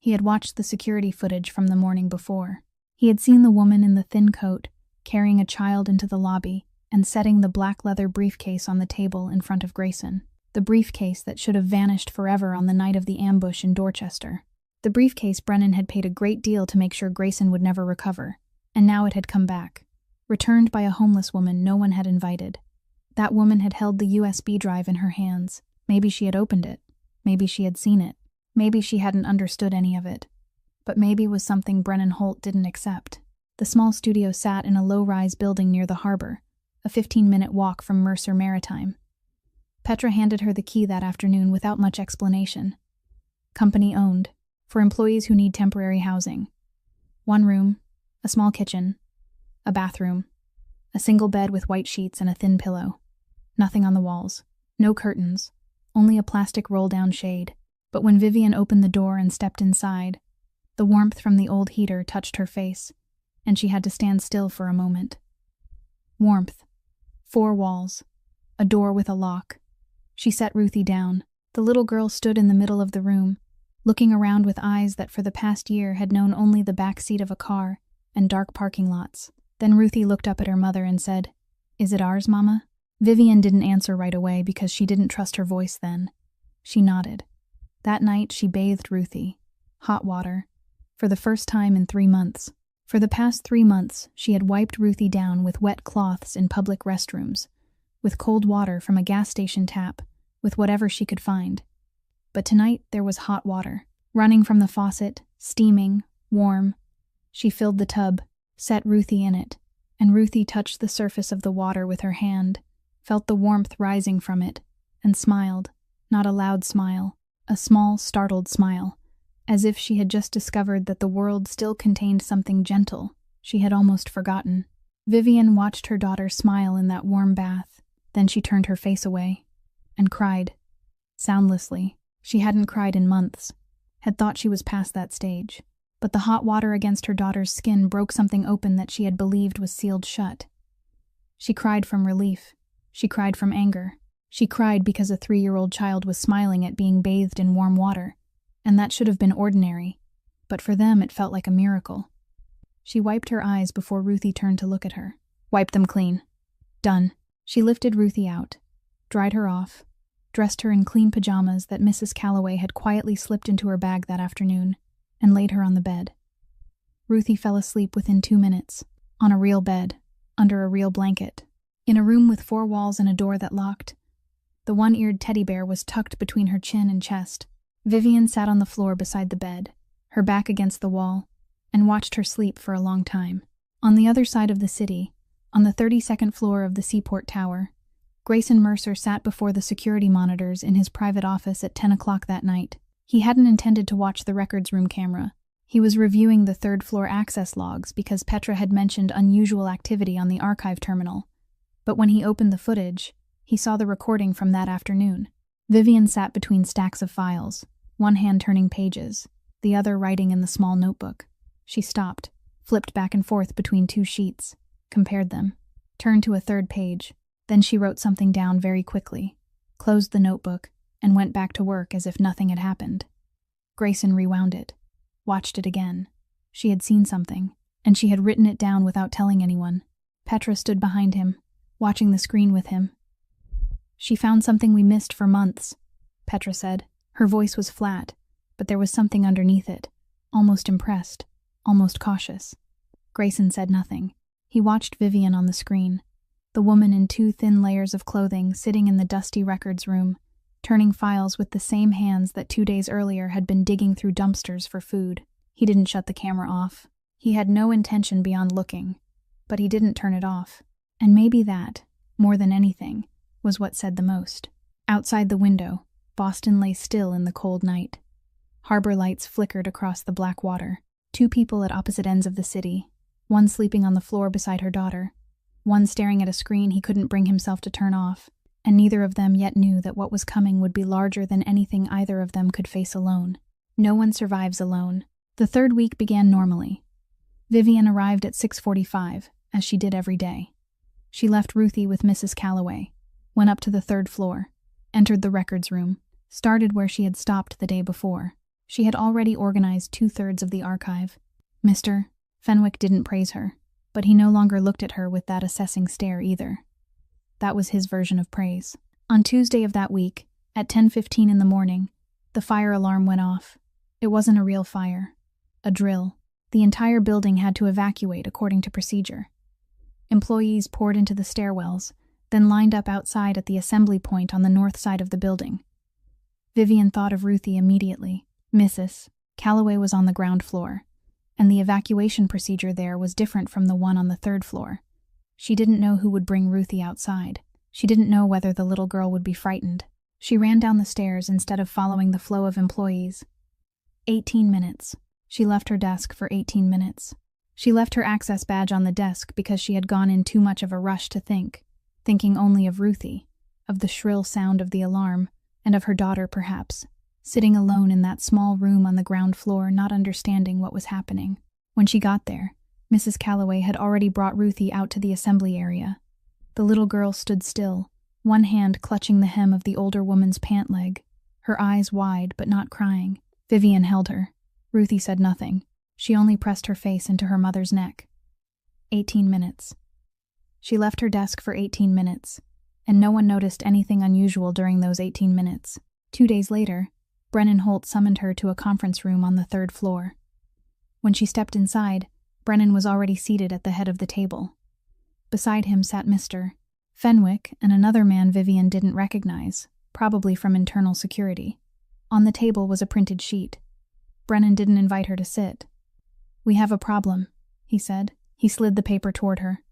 He had watched the security footage from the morning before. He had seen the woman in the thin coat carrying a child into the lobby and setting the black leather briefcase on the table in front of Grayson. The briefcase that should have vanished forever on the night of the ambush in Dorchester. The briefcase Brennan had paid a great deal to make sure Grayson would never recover, and now it had come back, returned by a homeless woman no one had invited. That woman had held the USB drive in her hands. Maybe she had opened it. Maybe she had seen it. Maybe she hadn't understood any of it. But maybe was something Brennan Holt didn't accept. The small studio sat in a low-rise building near the harbor, a 15-minute walk from Mercer Maritime. Petra handed her the key that afternoon without much explanation. Company owned, for employees who need temporary housing. 1 room, a small kitchen, a bathroom, a single bed with white sheets and a thin pillow. Nothing on the walls, no curtains, only a plastic roll-down shade. But when Vivienne opened the door and stepped inside, the warmth from the old heater touched her face, and she had to stand still for a moment. Warmth. 4 walls. A door with a lock. She set Ruthie down. The little girl stood in the middle of the room, looking around with eyes that for the past year had known only the back seat of a car and dark parking lots. Then Ruthie looked up at her mother and said, "Is it ours, Mama?" Vivienne didn't answer right away because she didn't trust her voice then. She nodded. That night she bathed Ruthie. Hot water. For the first time in 3 months. For the past 3 months, she had wiped Ruthie down with wet cloths in public restrooms, with cold water from a gas station tap, with whatever she could find. But tonight there was hot water, running from the faucet, steaming, warm. She filled the tub, set Ruthie in it, and Ruthie touched the surface of the water with her hand, felt the warmth rising from it, and smiled, not a loud smile, a small, startled smile, as if she had just discovered that the world still contained something gentle she had almost forgotten. Vivienne watched her daughter smile in that warm bath, then she turned her face away, and cried, soundlessly. She hadn't cried in months, had thought she was past that stage, but the hot water against her daughter's skin broke something open that she had believed was sealed shut. She cried from relief. She cried from anger. She cried because a 3-year-old child was smiling at being bathed in warm water, and that should have been ordinary, but for them it felt like a miracle. She wiped her eyes before Ruthie turned to look at her. Wipe them clean. Done. She lifted Ruthie out, dried her off, dressed her in clean pajamas that Mrs. Calloway had quietly slipped into her bag that afternoon, and laid her on the bed. Ruthie fell asleep within 2 minutes, on a real bed, under a real blanket, in a room with 4 walls and a door that locked. The 1-eared teddy bear was tucked between her chin and chest. Vivienne sat on the floor beside the bed, her back against the wall, and watched her sleep for a long time. On the other side of the city, on the 32nd floor of the Seaport Tower, Grayson Mercer sat before the security monitors in his private office at 10 o'clock that night. He hadn't intended to watch the records room camera. He was reviewing the 3rd-floor access logs because Petra had mentioned unusual activity on the archive terminal. But when he opened the footage, he saw the recording from that afternoon. Vivian sat between stacks of files, one hand turning pages, the other writing in the small notebook. She stopped, flipped back and forth between two sheets, compared them, turned to a third page. Then she wrote something down very quickly, closed the notebook, and went back to work as if nothing had happened. Grayson rewound it, watched it again. She had seen something, and she had written it down without telling anyone. Petra stood behind him, watching the screen with him. "She found something we missed for months," Petra said. Her voice was flat, but there was something underneath it, almost impressed, almost cautious. Grayson said nothing. He watched Vivian on the screen, the woman in 2 thin layers of clothing sitting in the dusty records room, turning files with the same hands that 2 days earlier had been digging through dumpsters for food. He didn't shut the camera off. He had no intention beyond looking, but he didn't turn it off. And maybe that, more than anything, was what said the most. Outside the window, Boston lay still in the cold night. Harbor lights flickered across the black water. 2 people at opposite ends of the city, one sleeping on the floor beside her daughter, one staring at a screen he couldn't bring himself to turn off, and neither of them yet knew that what was coming would be larger than anything either of them could face alone. No one survives alone. The 3rd week began normally. Vivian arrived at 6:45, as she did every day. She left Ruthie with Mrs. Calloway, went up to the 3rd floor, entered the records room, started where she had stopped the day before. She had already organized 2/3 of the archive. Mr. Fenwick didn't praise her, but he no longer looked at her with that assessing stare either. That was his version of praise. On Tuesday of that week, at 10:15 in the morning, the fire alarm went off. It wasn't a real fire. A drill. The entire building had to evacuate according to procedure. Employees poured into the stairwells, then lined up outside at the assembly point on the north side of the building. Vivian thought of Ruthie immediately. Mrs. Calloway was on the ground floor, and the evacuation procedure there was different from the one on the 3rd floor. She didn't know who would bring Ruthie outside. She didn't know whether the little girl would be frightened. She ran down the stairs instead of following the flow of employees. 18 minutes. She left her desk for 18 minutes. She left her access badge on the desk because she had gone in too much of a rush to think, thinking only of Ruthie, of the shrill sound of the alarm, and of her daughter perhaps, sitting alone in that small room on the ground floor, not understanding what was happening. When she got there, Mrs. Calloway had already brought Ruthie out to the assembly area. The little girl stood still, one hand clutching the hem of the older woman's pant leg, her eyes wide but not crying. Vivian held her. Ruthie said nothing. She only pressed her face into her mother's neck. 18 minutes. She left her desk for 18 minutes, and no one noticed anything unusual during those 18 minutes. 2 days later, Brennan Holt summoned her to a conference room on the 3rd floor. When she stepped inside, Brennan was already seated at the head of the table. Beside him sat Mr. Fenwick and another man Vivian didn't recognize, probably from internal security. On the table was a printed sheet. Brennan didn't invite her to sit. "We have a problem," he said. He slid the paper toward her.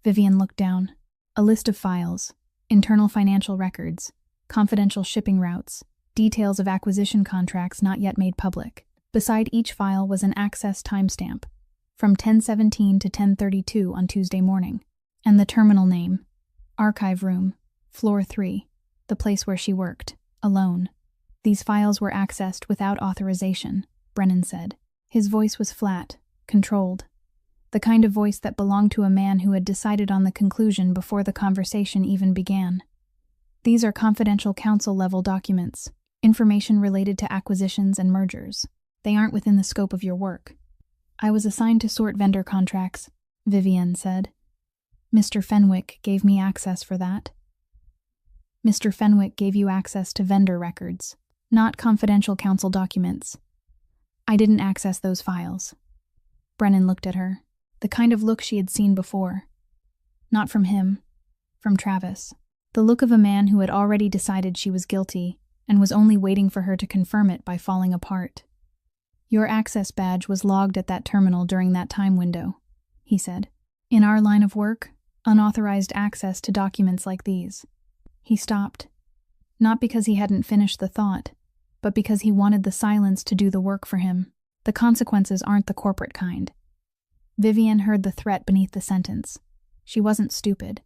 Vivian looked down. A list of files, internal financial records, confidential shipping routes, details of acquisition contracts not yet made public. Beside each file was an access timestamp, from 10:17 to 10:32 on Tuesday morning, and the terminal name, Archive Room, Floor 3, the place where she worked, alone. These files were accessed without authorization, Brennan said. His voice was flat, controlled, the kind of voice that belonged to a man who had decided on the conclusion before the conversation even began. "These are confidential council-level documents, information related to acquisitions and mergers. They aren't within the scope of your work." "I was assigned to sort vendor contracts," Vivian said. "Mr. Fenwick gave me access for that." "Mr. Fenwick gave you access to vendor records, not confidential council documents." "I didn't access those files." Brennan looked at her, the kind of look she had seen before. Not from him, from Travis. The look of a man who had already decided she was guilty and was only waiting for her to confirm it by falling apart. "Your access badge was logged at that terminal during that time window," he said. "In our line of work, unauthorized access to documents like these." He stopped, not because he hadn't finished the thought, but because he wanted the silence to do the work for him. The consequences aren't the corporate kind. Vivian heard the threat beneath the sentence. She wasn't stupid.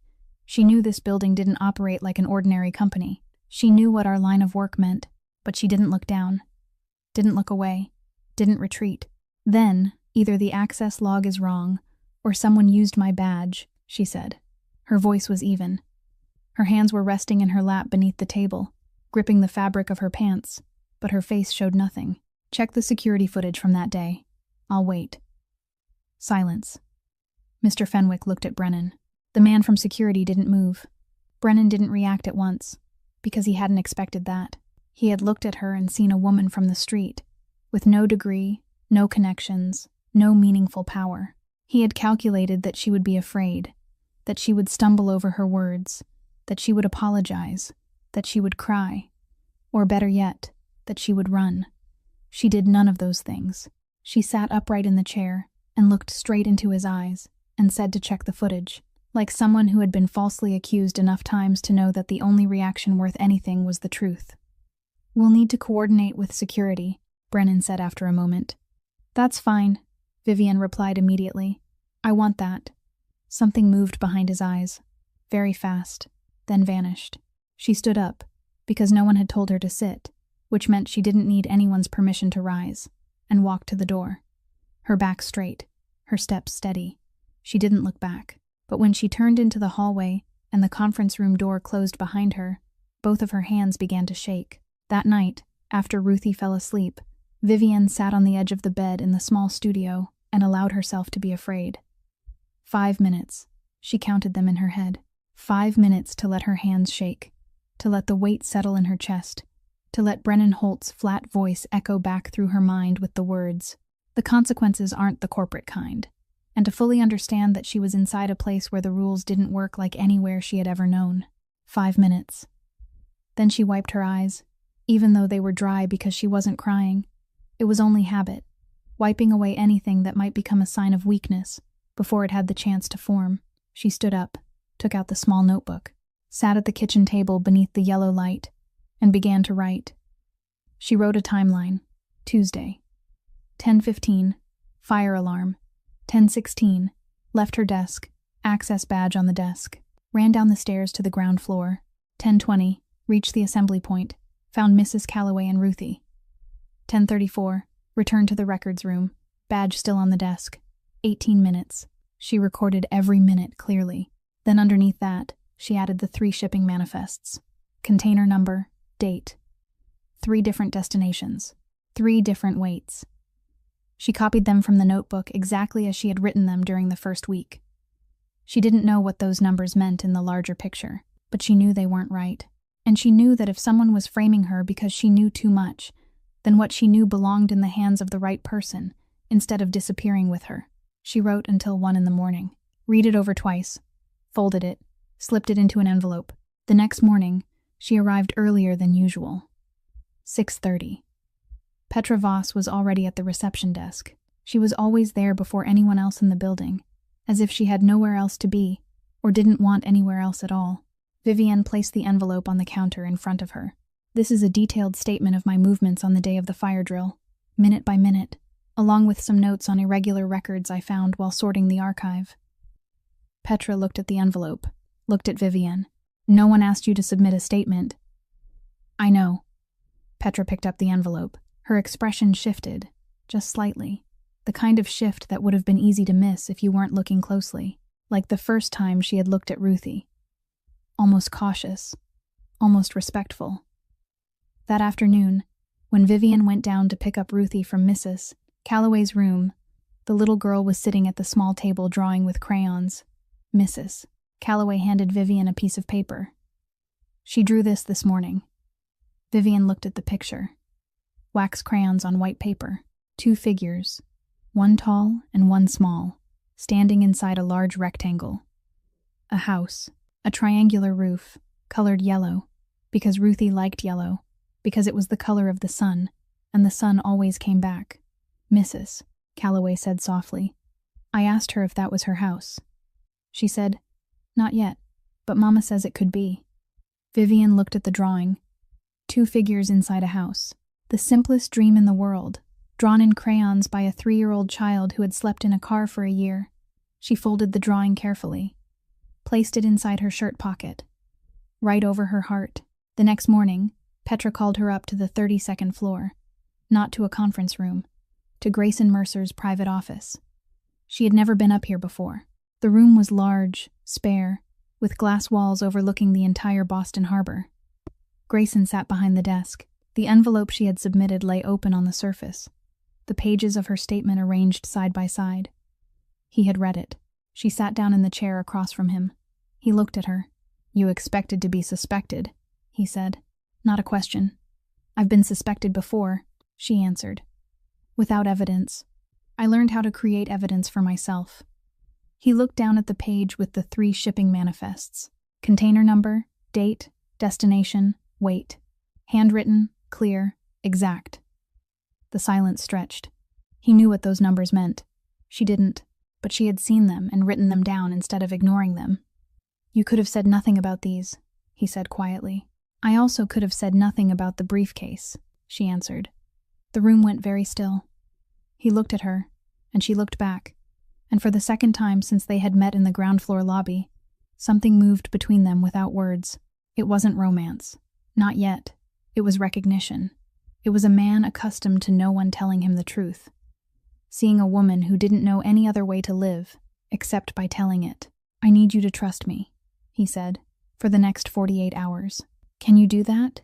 She knew this building didn't operate like an ordinary company. She knew what our line of work meant, but she didn't look down, didn't look away, didn't retreat. Then, either the access log is wrong, or someone used my badge, she said. Her voice was even. Her hands were resting in her lap beneath the table, gripping the fabric of her pants, but her face showed nothing. Check the security footage from that day. I'll wait. Silence. Mr. Fenwick looked at Brennan. The man from security didn't move. Brennan didn't react at once, because he hadn't expected that. He had looked at her and seen a woman from the street, with no degree, no connections, no meaningful power. He had calculated that she would be afraid, that she would stumble over her words, that she would apologize, that she would cry, or better yet, that she would run. She did none of those things. She sat upright in the chair and looked straight into his eyes and said to check the footage, like someone who had been falsely accused enough times to know that the only reaction worth anything was the truth. We'll need to coordinate with security, Brennan said after a moment. That's fine, Vivian replied immediately. I want that. Something moved behind his eyes, very fast, then vanished. She stood up, because no one had told her to sit, which meant she didn't need anyone's permission to rise, and walked to the door. Her back straight, her steps steady. She didn't look back. But when she turned into the hallway and the conference room door closed behind her, both of her hands began to shake. That night, after Ruthie fell asleep, Vivian sat on the edge of the bed in the small studio and allowed herself to be afraid. 5 minutes. She counted them in her head. 5 minutes to let her hands shake, to let the weight settle in her chest, to let Brennan Holt's flat voice echo back through her mind with the words, "The consequences aren't the corporate kind," and to fully understand that she was inside a place where the rules didn't work like anywhere she had ever known. 5 minutes. Then she wiped her eyes, even though they were dry because she wasn't crying. It was only habit, wiping away anything that might become a sign of weakness before it had the chance to form. She stood up, took out the small notebook, sat at the kitchen table beneath the yellow light, and began to write. She wrote a timeline. Tuesday. 10:15, fire alarm. 10:16, left her desk, access badge on the desk, ran down the stairs to the ground floor. 10:20, reached the assembly point, found Mrs. Calloway and Ruthie. 10:34, returned to the records room, badge still on the desk. 18 minutes. She recorded every minute clearly. Then underneath that, she added the 3 shipping manifests. Container number, date. 3 different destinations, 3 different weights. She copied them from the notebook exactly as she had written them during the first week. She didn't know what those numbers meant in the larger picture, but she knew they weren't right. And she knew that if someone was framing her because she knew too much, then what she knew belonged in the hands of the right person, instead of disappearing with her. She wrote until 1 in the morning. Read it over twice, folded it, slipped it into an envelope. The next morning, she arrived earlier than usual. 6:30. Petra Voss was already at the reception desk. She was always there before anyone else in the building, as if she had nowhere else to be, or didn't want anywhere else at all. Vivian placed the envelope on the counter in front of her. This is a detailed statement of my movements on the day of the fire drill, minute by minute, along with some notes on irregular records I found while sorting the archive. Petra looked at the envelope, looked at Vivian. No one asked you to submit a statement. I know. Petra picked up the envelope. Her expression shifted, just slightly, the kind of shift that would have been easy to miss if you weren't looking closely, like the first time she had looked at Ruthie. Almost cautious, almost respectful. That afternoon, when Vivian went down to pick up Ruthie from Mrs. Calloway's room, the little girl was sitting at the small table drawing with crayons. Mrs. Calloway handed Vivian a piece of paper. She drew this morning. Vivian looked at the picture. Wax crayons on white paper, 2 figures, one tall and one small, standing inside a large rectangle. A house, a triangular roof, colored yellow, because Ruthie liked yellow, because it was the color of the sun, and the sun always came back. Mrs. Calloway said softly. I asked her if that was her house. She said, not yet, but Mama says it could be. Vivian looked at the drawing. 2 figures inside a house. The simplest dream in the world, drawn in crayons by a 3-year-old child who had slept in a car for a year. She folded the drawing carefully, placed it inside her shirt pocket, right over her heart. The next morning, Petra called her up to the 32nd floor, not to a conference room, to Grayson Mercer's private office. She had never been up here before. The room was large, spare, with glass walls overlooking the entire Boston harbor. Grayson sat behind the desk. The envelope she had submitted lay open on the surface, the pages of her statement arranged side by side. He had read it. She sat down in the chair across from him. He looked at her. "You expected to be suspected," he said. "Not a question. I've been suspected before," she answered. "Without evidence. I learned how to create evidence for myself." He looked down at the page with the 3 shipping manifests: container number, date, destination, weight. Handwritten, clear, exact. The silence stretched. He knew what those numbers meant. She didn't, but she had seen them and written them down instead of ignoring them. "You could have said nothing about these," he said quietly. "I also could have said nothing about the briefcase," she answered. The room went very still. He looked at her, and she looked back, and for the second time since they had met in the ground floor lobby, something moved between them without words. It wasn't romance. Not yet. It was recognition. It was a man accustomed to no one telling him the truth. Seeing a woman who didn't know any other way to live, except by telling it. "I need you to trust me," he said, "for the next 48 hours. Can you do that?"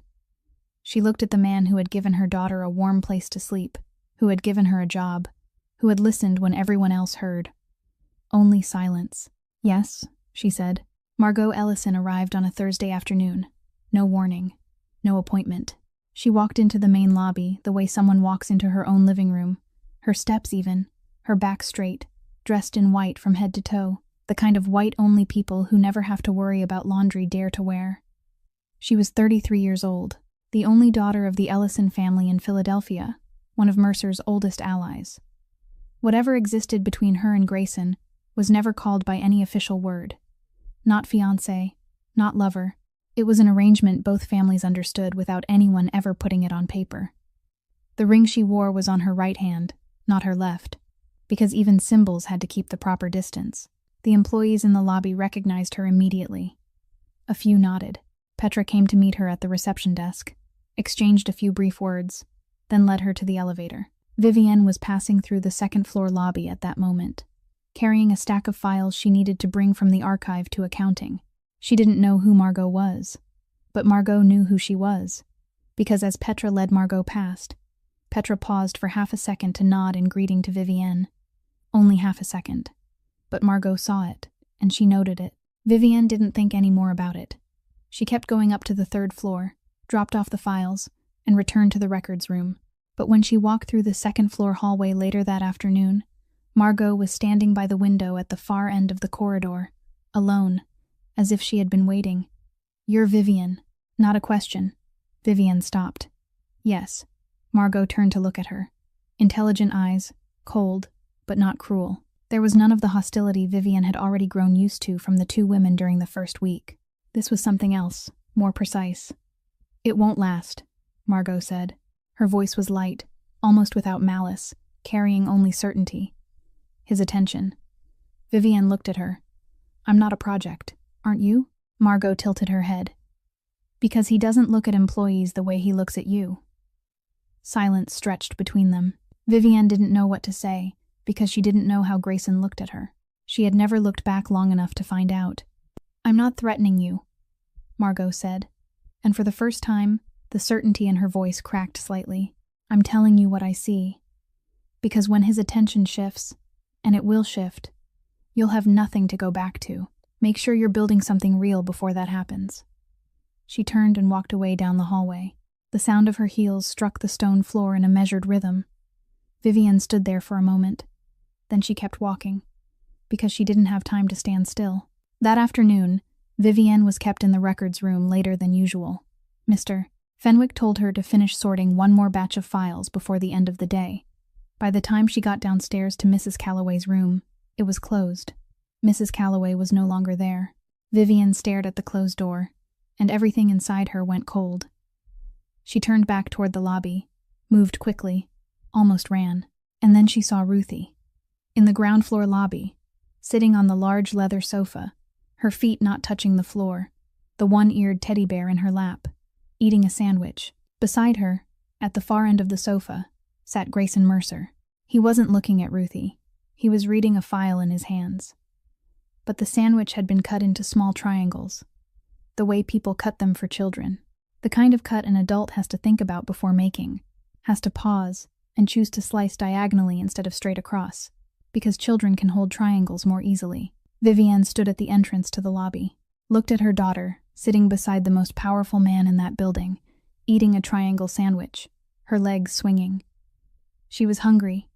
She looked at the man who had given her daughter a warm place to sleep, who had given her a job, who had listened when everyone else heard. Only silence. "Yes," she said. Margot Ellison arrived on a Thursday afternoon. No warning. No appointment. She walked into the main lobby the way someone walks into her own living room, her steps even, her back straight, dressed in white from head to toe, the kind of white only people who never have to worry about laundry dare to wear. She was 33 years old, the only daughter of the Ellison family in Philadelphia, one of Mercer's oldest allies. Whatever existed between her and Grayson was never called by any official word. Not fiancé, not lover. It was an arrangement both families understood without anyone ever putting it on paper. The ring she wore was on her right hand, not her left, because even symbols had to keep the proper distance. The employees in the lobby recognized her immediately. A few nodded. Petra came to meet her at the reception desk, exchanged a few brief words, then led her to the elevator. Vivienne was passing through the second-floor lobby at that moment, carrying a stack of files she needed to bring from the archive to accounting. She didn't know who Margot was, but Margot knew who she was, because as Petra led Margot past, Petra paused for half a second to nod in greeting to Vivienne. Only half a second. But Margot saw it, and she noted it. Vivienne didn't think any more about it. She kept going up to the 3rd floor, dropped off the files, and returned to the records room. But when she walked through the 2nd-floor hallway later that afternoon, Margot was standing by the window at the far end of the corridor, alone, as if she had been waiting. "You're Vivienne." Not a question. Vivienne stopped. "Yes." Margot turned to look at her. Intelligent eyes, cold, but not cruel. There was none of the hostility Vivienne had already grown used to from the 2 women during the first week. This was something else, more precise. "It won't last," Margot said. Her voice was light, almost without malice, carrying only certainty. His attention. Vivienne looked at her. "I'm not a project, aren't you?" Margot tilted her head. "Because he doesn't look at employees the way he looks at you." Silence stretched between them. Vivienne didn't know what to say, because she didn't know how Grayson looked at her. She had never looked back long enough to find out. "I'm not threatening you," Margot said, and for the first time, the certainty in her voice cracked slightly. "I'm telling you what I see. Because when his attention shifts, and it will shift, you'll have nothing to go back to. Make sure you're building something real before that happens." She turned and walked away down the hallway. The sound of her heels struck the stone floor in a measured rhythm. Vivienne stood there for a moment. Then she kept walking, because she didn't have time to stand still. That afternoon, Vivienne was kept in the records room later than usual. Mr. Fenwick told her to finish sorting one more batch of files before the end of the day. By the time she got downstairs to Mrs. Calloway's room, it was closed. Mrs. Calloway was no longer there. Vivienne stared at the closed door, and everything inside her went cold. She turned back toward the lobby, moved quickly, almost ran, and then she saw Ruthie. In the ground floor lobby, sitting on the large leather sofa, her feet not touching the floor, the one-eared teddy bear in her lap. eating a sandwich. Beside her, at the far end of the sofa, sat Grayson Mercer. He wasn't looking at Ruthie. He was reading a file in his hands. But the sandwich had been cut into small triangles, the way people cut them for children. The kind of cut an adult has to think about before making, has to pause and choose to slice diagonally instead of straight across, because children can hold triangles more easily. Vivienne stood at the entrance to the lobby, looked at her daughter, sitting beside the most powerful man in that building, eating a triangle sandwich, her legs swinging. She was hungry,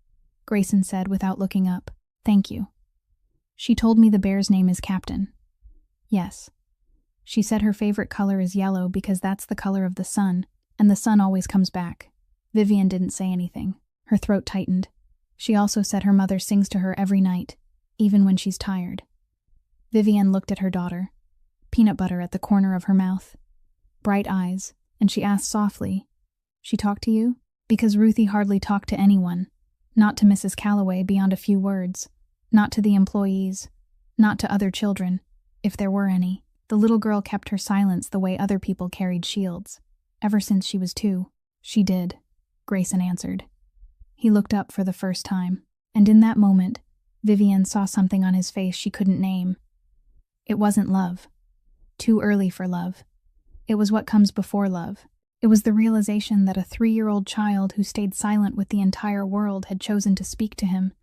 Grayson said without looking up. Thank you. She told me the bear's name is Captain. Yes. She said her favorite color is yellow because that's the color of the sun, and the sun always comes back. Vivienne didn't say anything. Her throat tightened. She also said her mother sings to her every night, even when she's tired. Vivienne looked at her daughter, peanut butter at the corner of her mouth, bright eyes, and she asked softly, "She talked to you?" Because Ruthie hardly talked to anyone, not to Mrs. Calloway beyond a few words, not to the employees, not to other children, if there were any. The little girl kept her silence the way other people carried shields. Ever since she was 2. She did, Grayson answered. He looked up for the first time, and in that moment, Vivienne saw something on his face she couldn't name. It wasn't love. Too early for love. It was what comes before love. It was the realization that a 3-year-old child who stayed silent with the entire world had chosen to speak to him,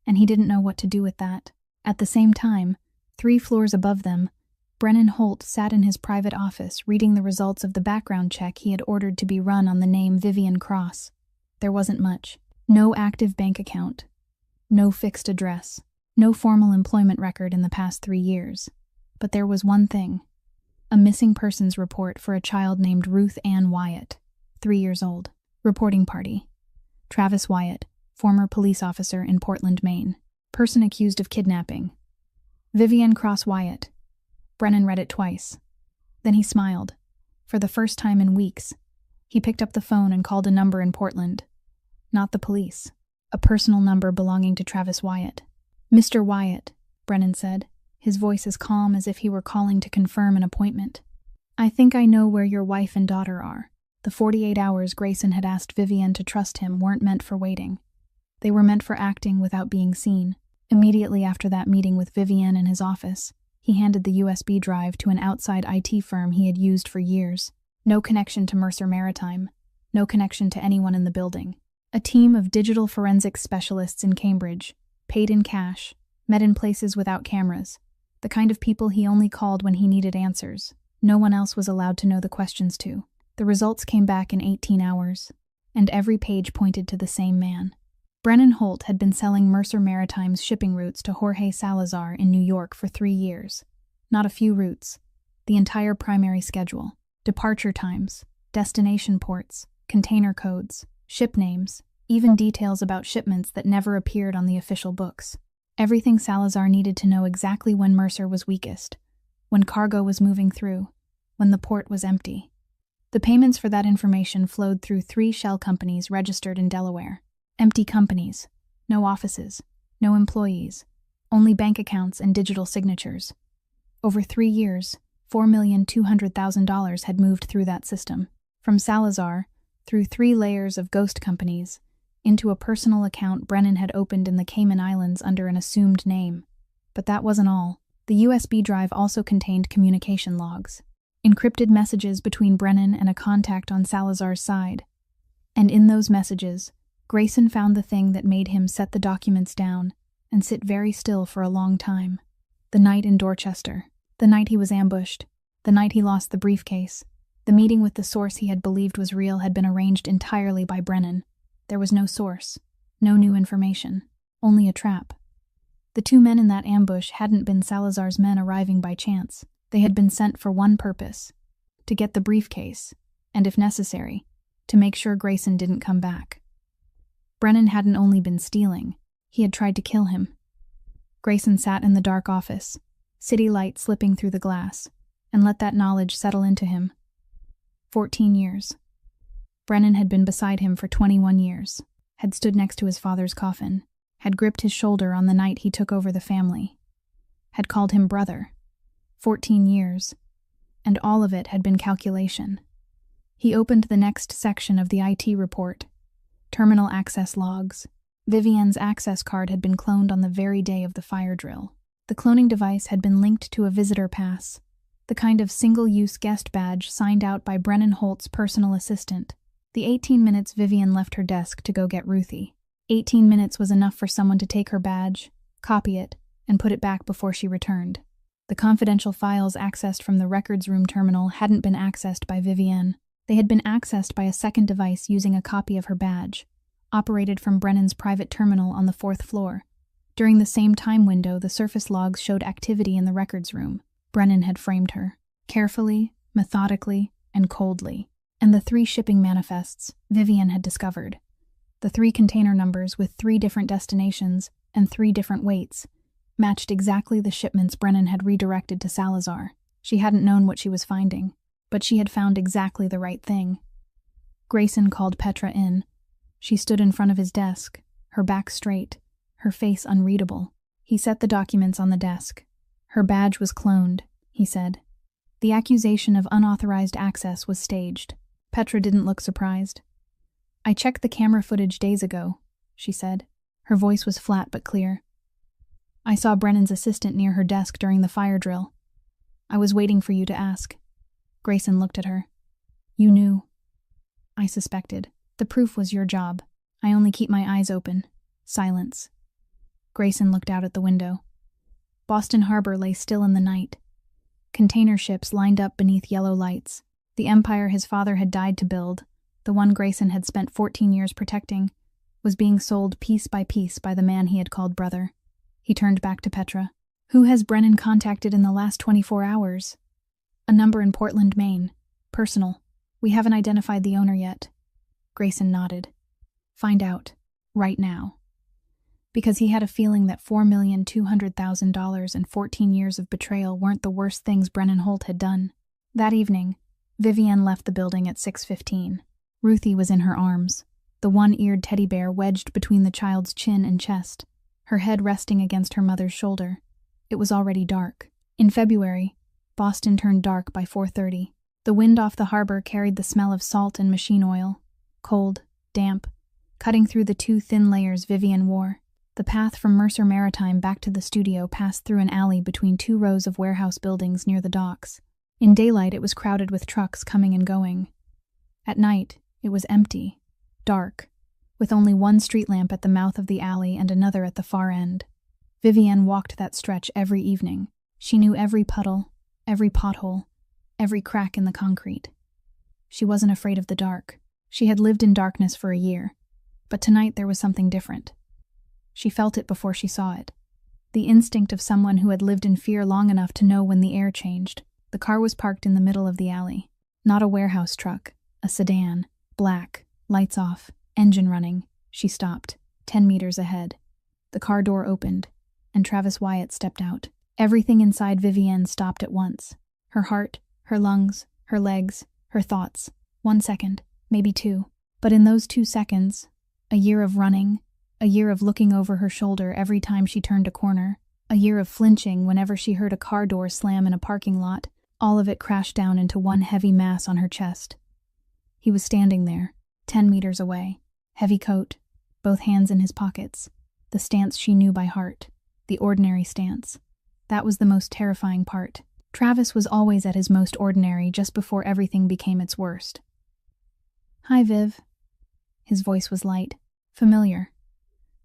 and he didn't know what to do with that. At the same time, 3 floors above them, Brennan Holt sat in his private office reading the results of the background check he had ordered to be run on the name Vivienne Cross. There wasn't much. No active bank account. No fixed address. No formal employment record in the past 3 years. But there was one thing. A missing persons report for a child named Ruth Ann Wyatt, 3 years old. Reporting party. Travis Wyatt, former police officer in Portland, Maine. Person accused of kidnapping. Vivienne Cross Wyatt. Brennan read it twice. Then he smiled. For the first time in weeks, he picked up the phone and called a number in Portland. Not the police. A personal number belonging to Travis Wyatt. "Mr. Wyatt," Brennan said, his voice as calm as if he were calling to confirm an appointment. "I think I know where your wife and daughter are." The 48 hours Grayson had asked Vivienne to trust him weren't meant for waiting. They were meant for acting without being seen. Immediately after that meeting with Vivienne in his office, he handed the USB drive to an outside IT firm he had used for years. No connection to Mercer Maritime. No connection to anyone in the building. A team of digital forensics specialists in Cambridge, paid in cash, met in places without cameras. The kind of people he only called when he needed answers. No one else was allowed to know the questions to. The results came back in 18 hours, and every page pointed to the same man. Brennan Holt had been selling Mercer Maritime's shipping routes to Jorge Salazar in New York for 3 years. Not a few routes. The entire primary schedule. Departure times, destination ports, container codes, ship names, even details about shipments that never appeared on the official books. Everything Salazar needed to know exactly when Mercer was weakest, when cargo was moving through, when the port was empty. The payments for that information flowed through 3 shell companies registered in Delaware. Empty companies, no offices, no employees, only bank accounts and digital signatures. Over 3 years, $4,200,000 had moved through that system, from Salazar, through 3 layers of ghost companies, into a personal account Brennan had opened in the Cayman Islands under an assumed name. But that wasn't all. The USB drive also contained communication logs, encrypted messages between Brennan and a contact on Salazar's side. And in those messages, Grayson found the thing that made him set the documents down and sit very still for a long time. The night in Dorchester. The night he was ambushed. The night he lost the briefcase. The meeting with the source he had believed was real had been arranged entirely by Brennan. There was no source, no new information, only a trap. The 2 men in that ambush hadn't been Salazar's men arriving by chance. They had been sent for one purpose: to get the briefcase, and if necessary, to make sure Grayson didn't come back. Brennan hadn't only been stealing, he had tried to kill him. Grayson sat in the dark office, city light slipping through the glass, and let that knowledge settle into him. 14 years. Brennan had been beside him for 21 years, had stood next to his father's coffin, had gripped his shoulder on the night he took over the family, had called him brother. 14 years, and all of it had been calculation. He opened the next section of the IT report. Terminal access logs. Vivienne's access card had been cloned on the very day of the fire drill. The cloning device had been linked to a visitor pass, the kind of single-use guest badge signed out by Brennan Holt's personal assistant. The 18 minutes Vivienne left her desk to go get Ruthie. 18 minutes was enough for someone to take her badge, copy it, and put it back before she returned. The confidential files accessed from the records room terminal hadn't been accessed by Vivienne. They had been accessed by a second device using a copy of her badge, operated from Brennan's private terminal on the 4th floor. During the same time window, the surface logs showed activity in the records room. Brennan had framed her, carefully, methodically, and coldly. And the 3 shipping manifests Vivienne had discovered. The 3 container numbers with 3 different destinations and 3 different weights matched exactly the shipments Brennan had redirected to Salazar. She hadn't known what she was finding, but she had found exactly the right thing. Grayson called Petra in. She stood in front of his desk, her back straight, her face unreadable. He set the documents on the desk. Her badge was cloned, he said. The accusation of unauthorized access was staged. Petra didn't look surprised. I checked the camera footage days ago, she said. Her voice was flat but clear. I saw Brennan's assistant near her desk during the fire drill. I was waiting for you to ask. Grayson looked at her. You knew. I suspected. The proof was your job. I only keep my eyes open. Silence. Grayson looked out at the window. Boston Harbor lay still in the night. Container ships lined up beneath yellow lights. The empire his father had died to build, the one Grayson had spent 14 years protecting, was being sold piece by the man he had called brother. He turned back to Petra. Who has Brennan contacted in the last 24 hours? A number in Portland, Maine. Personal. We haven't identified the owner yet. Grayson nodded. Find out. Right now. Because he had a feeling that $4,200,000 and 14 years of betrayal weren't the worst things Brennan Holt had done. That evening, Vivienne left the building at 6:15. Ruthie was in her arms, the one-eared teddy bear wedged between the child's chin and chest, her head resting against her mother's shoulder. It was already dark. In February, Boston turned dark by 4:30. The wind off the harbor carried the smell of salt and machine oil, cold, damp, cutting through the 2 thin layers Vivienne wore. The path from Mercer Maritime back to the studio passed through an alley between 2 rows of warehouse buildings near the docks. In daylight, it was crowded with trucks coming and going. At night, it was empty, dark, with only one street lamp at the mouth of the alley and another at the far end. Vivienne walked that stretch every evening. She knew every puddle, every pothole, every crack in the concrete. She wasn't afraid of the dark. She had lived in darkness for a year, but tonight there was something different. She felt it before she saw it. The instinct of someone who had lived in fear long enough to know when the air changed. The car was parked in the middle of the alley. Not a warehouse truck, a sedan, black, lights off, engine running. She stopped, 10 meters ahead. The car door opened, and Travis Wyatt stepped out. Everything inside Vivienne stopped at once. Her heart, her lungs, her legs, her thoughts. 1 second, maybe 2. But in those 2 seconds, a year of running, a year of looking over her shoulder every time she turned a corner, a year of flinching whenever she heard a car door slam in a parking lot, all of it crashed down into one heavy mass on her chest. He was standing there, 10 meters away, heavy coat, both hands in his pockets, the stance she knew by heart, the ordinary stance. That was the most terrifying part. Travis was always at his most ordinary just before everything became its worst. Hi, Viv. His voice was light, familiar,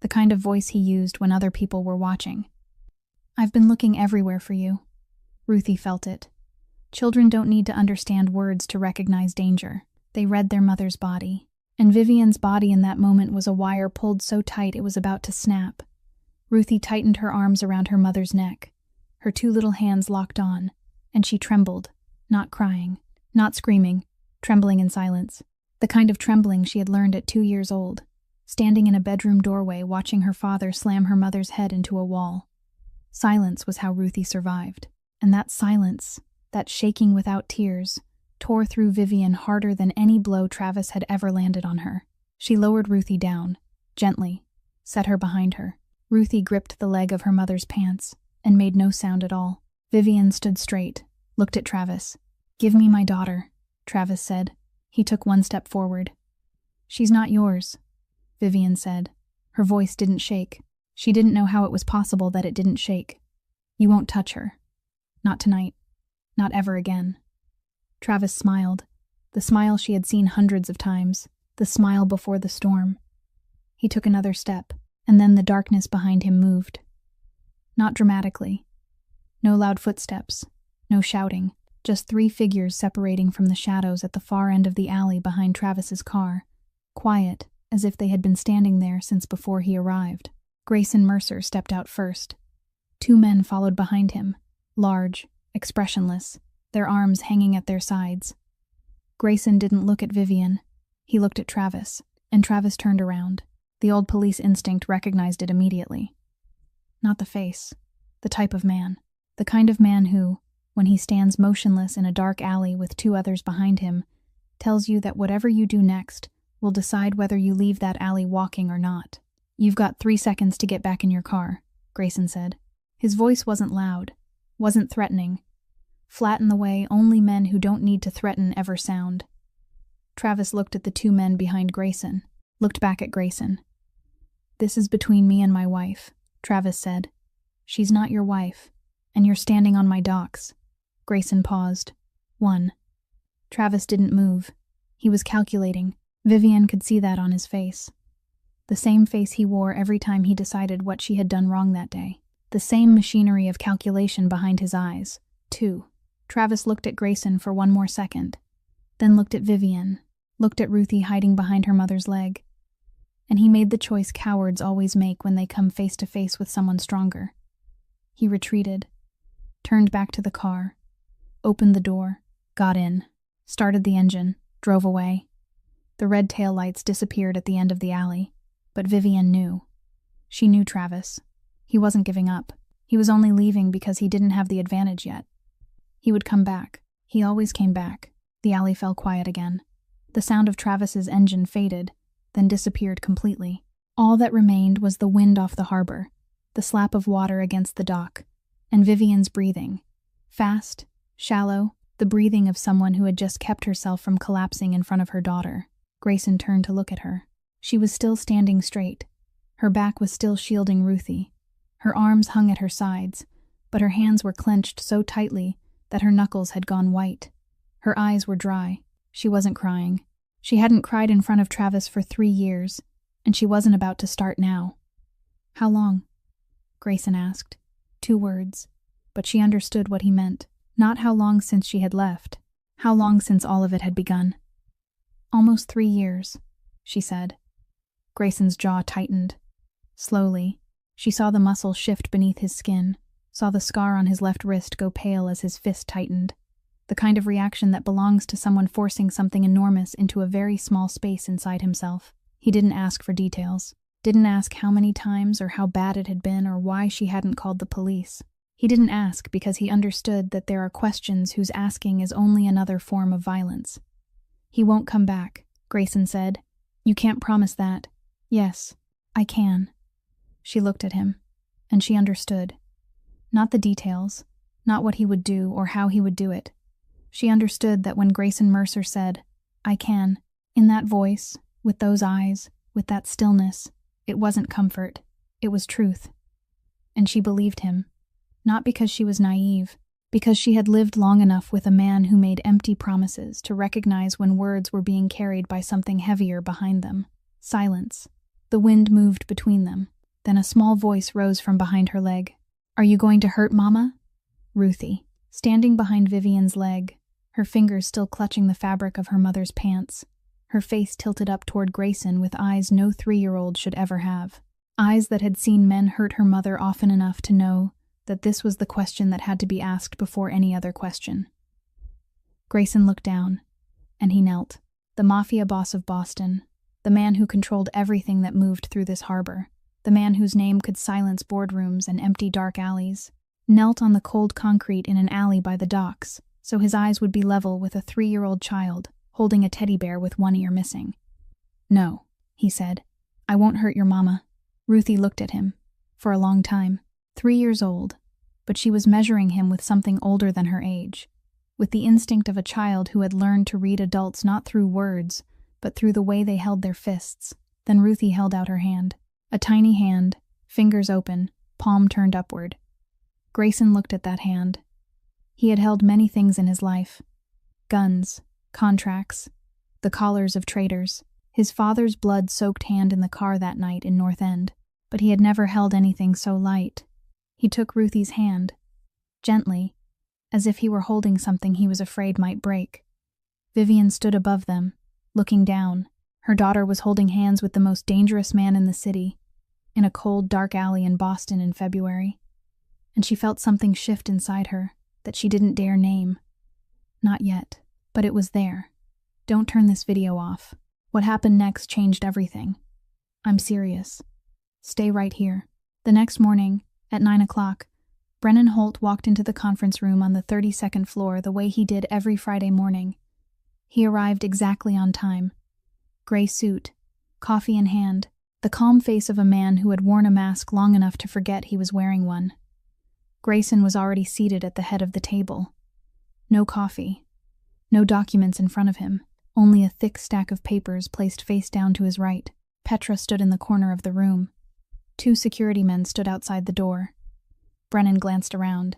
the kind of voice he used when other people were watching. I've been looking everywhere for you. Ruthie felt it. Children don't need to understand words to recognize danger. They read their mother's body. And Vivienne's body in that moment was a wire pulled so tight it was about to snap. Ruthie tightened her arms around her mother's neck. Her 2 little hands locked on, and she trembled, not crying, not screaming, trembling in silence. The kind of trembling she had learned at 2 years old, standing in a bedroom doorway watching her father slam her mother's head into a wall. Silence was how Ruthie survived. And that silence, that shaking without tears, tore through Vivienne harder than any blow Travis had ever landed on her. She lowered Ruthie down, gently, set her behind her. Ruthie gripped the leg of her mother's pants, and made no sound at all. Vivienne stood straight, looked at Travis. Give me my daughter, Travis said. He took one step forward. "She's not yours," Vivian said. Her voice didn't shake. She didn't know how it was possible that it didn't shake. "You won't touch her. Not tonight. Not ever again." Travis smiled. The smile she had seen hundreds of times. The smile before the storm. He took another step, and then the darkness behind him moved. Not dramatically. No loud footsteps. No shouting. Just 3 figures separating from the shadows at the far end of the alley behind Travis's car. Quiet, as if they had been standing there since before he arrived. Grayson Mercer stepped out first. 2 men followed behind him, large, expressionless, their arms hanging at their sides. Grayson didn't look at Vivian. He looked at Travis, and Travis turned around. The old police instinct recognized it immediately. Not the face, the type of man. The kind of man who, when he stands motionless in a dark alley with 2 others behind him, tells you that whatever you do next will decide whether you leave that alley walking or not. "You've got 3 seconds to get back in your car," Grayson said. His voice wasn't loud, wasn't threatening. Flat in the way only men who don't need to threaten ever sound. Travis looked at the 2 men behind Grayson, looked back at Grayson. "This is between me and my wife," Travis said. "She's not your wife, and you're standing on my docks." Grayson paused. 1. Travis didn't move. He was calculating. Vivian could see that on his face. The same face he wore every time he decided what she had done wrong that day. The same machinery of calculation behind his eyes. 2. Travis looked at Grayson for 1 more second, then looked at Vivian, looked at Ruthie hiding behind her mother's leg. And he made the choice cowards always make when they come face to face with someone stronger. He retreated, turned back to the car, opened the door, got in, started the engine, drove away. The red taillights disappeared at the end of the alley, but Vivian knew. She knew Travis. He wasn't giving up. He was only leaving because he didn't have the advantage yet. He would come back. He always came back. The alley fell quiet again. The sound of Travis's engine faded, then disappeared completely. All that remained was the wind off the harbor, the slap of water against the dock, and Vivian's breathing. Fast, shallow, the breathing of someone who had just kept herself from collapsing in front of her daughter. Grayson turned to look at her. She was still standing straight. Her back was still shielding Ruthie. Her arms hung at her sides, but her hands were clenched so tightly that her knuckles had gone white. Her eyes were dry. She wasn't crying. She hadn't cried in front of Travis for 3 years, and she wasn't about to start now. "How long?" Grayson asked. 2 words, but she understood what he meant. Not how long since she had left. How long since all of it had begun. "Almost 3 years," she said. Grayson's jaw tightened. Slowly, she saw the muscle shift beneath his skin, saw the scar on his left wrist go pale as his fist tightened. The kind of reaction that belongs to someone forcing something enormous into a very small space inside himself. He didn't ask for details. Didn't ask how many times or how bad it had been or why she hadn't called the police. He didn't ask because he understood that there are questions whose asking is only another form of violence. "He won't come back," Grayson said. "You can't promise that." "Yes, I can." She looked at him, and she understood. Not the details, not what he would do or how he would do it. She understood that when Grayson Mercer said, "I can," in that voice, with those eyes, with that stillness, it wasn't comfort, it was truth. And she believed him. Not because she was naive, because she had lived long enough with a man who made empty promises to recognize when words were being carried by something heavier behind them. Silence. The wind moved between them. Then a small voice rose from behind her leg. "Are you going to hurt Mama?" Ruthie, standing behind Vivian's leg, her fingers still clutching the fabric of her mother's pants, her face tilted up toward Grayson with eyes no 3-year-old should ever have. Eyes that had seen men hurt her mother often enough to know that this was the question that had to be asked before any other question. Grayson looked down, and he knelt. The Mafia boss of Boston, the man who controlled everything that moved through this harbor, the man whose name could silence boardrooms and empty dark alleys, knelt on the cold concrete in an alley by the docks, so his eyes would be level with a 3-year-old child holding a teddy bear with one ear missing. "No," he said. "I won't hurt your mama." Ruthie looked at him. For a long time. 3 years old, but she was measuring him with something older than her age. with the instinct of a child who had learned to read adults not through words, but through the way they held their fists. Then Ruthie held out her hand. A tiny hand, fingers open, palm turned upward. Grayson looked at that hand. He had held many things in his life. Guns, contracts, the collars of traitors, his father's blood-soaked hand in the car that night in North End. But he had never held anything so light. He took Ruthie's hand, gently, as if he were holding something he was afraid might break. Vivian stood above them, looking down. Her daughter was holding hands with the most dangerous man in the city, in a cold, dark alley in Boston in February. And she felt something shift inside her that she didn't dare name. Not yet, but it was there. Don't turn this video off. What happened next changed everything. I'm serious. Stay right here. The next morning, at 9 o'clock, Brennan Holt walked into the conference room on the 32nd floor the way he did every Friday morning. He arrived exactly on time. Gray suit, coffee in hand, the calm face of a man who had worn a mask long enough to forget he was wearing one. Grayson was already seated at the head of the table. No coffee. No documents in front of him, only a thick stack of papers placed face down to his right. Petra stood in the corner of the room. 2 security men stood outside the door. Brennan glanced around.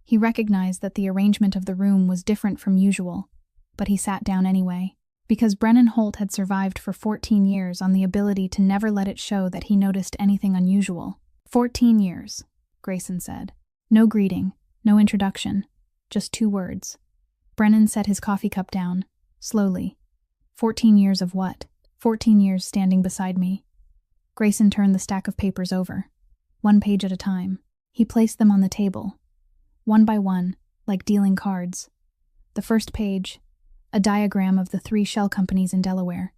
He recognized that the arrangement of the room was different from usual, but he sat down anyway, because Brennan Holt had survived for 14 years on the ability to never let it show that he noticed anything unusual. 14 years, Grayson said. No greeting, no introduction, just 2 words. Brennan set his coffee cup down, slowly. 14 years of what? 14 years standing beside me. Grayson turned the stack of papers over, 1 page at a time. He placed them on the table, one by one, like dealing cards. The first page, a diagram of the 3 shell companies in Delaware.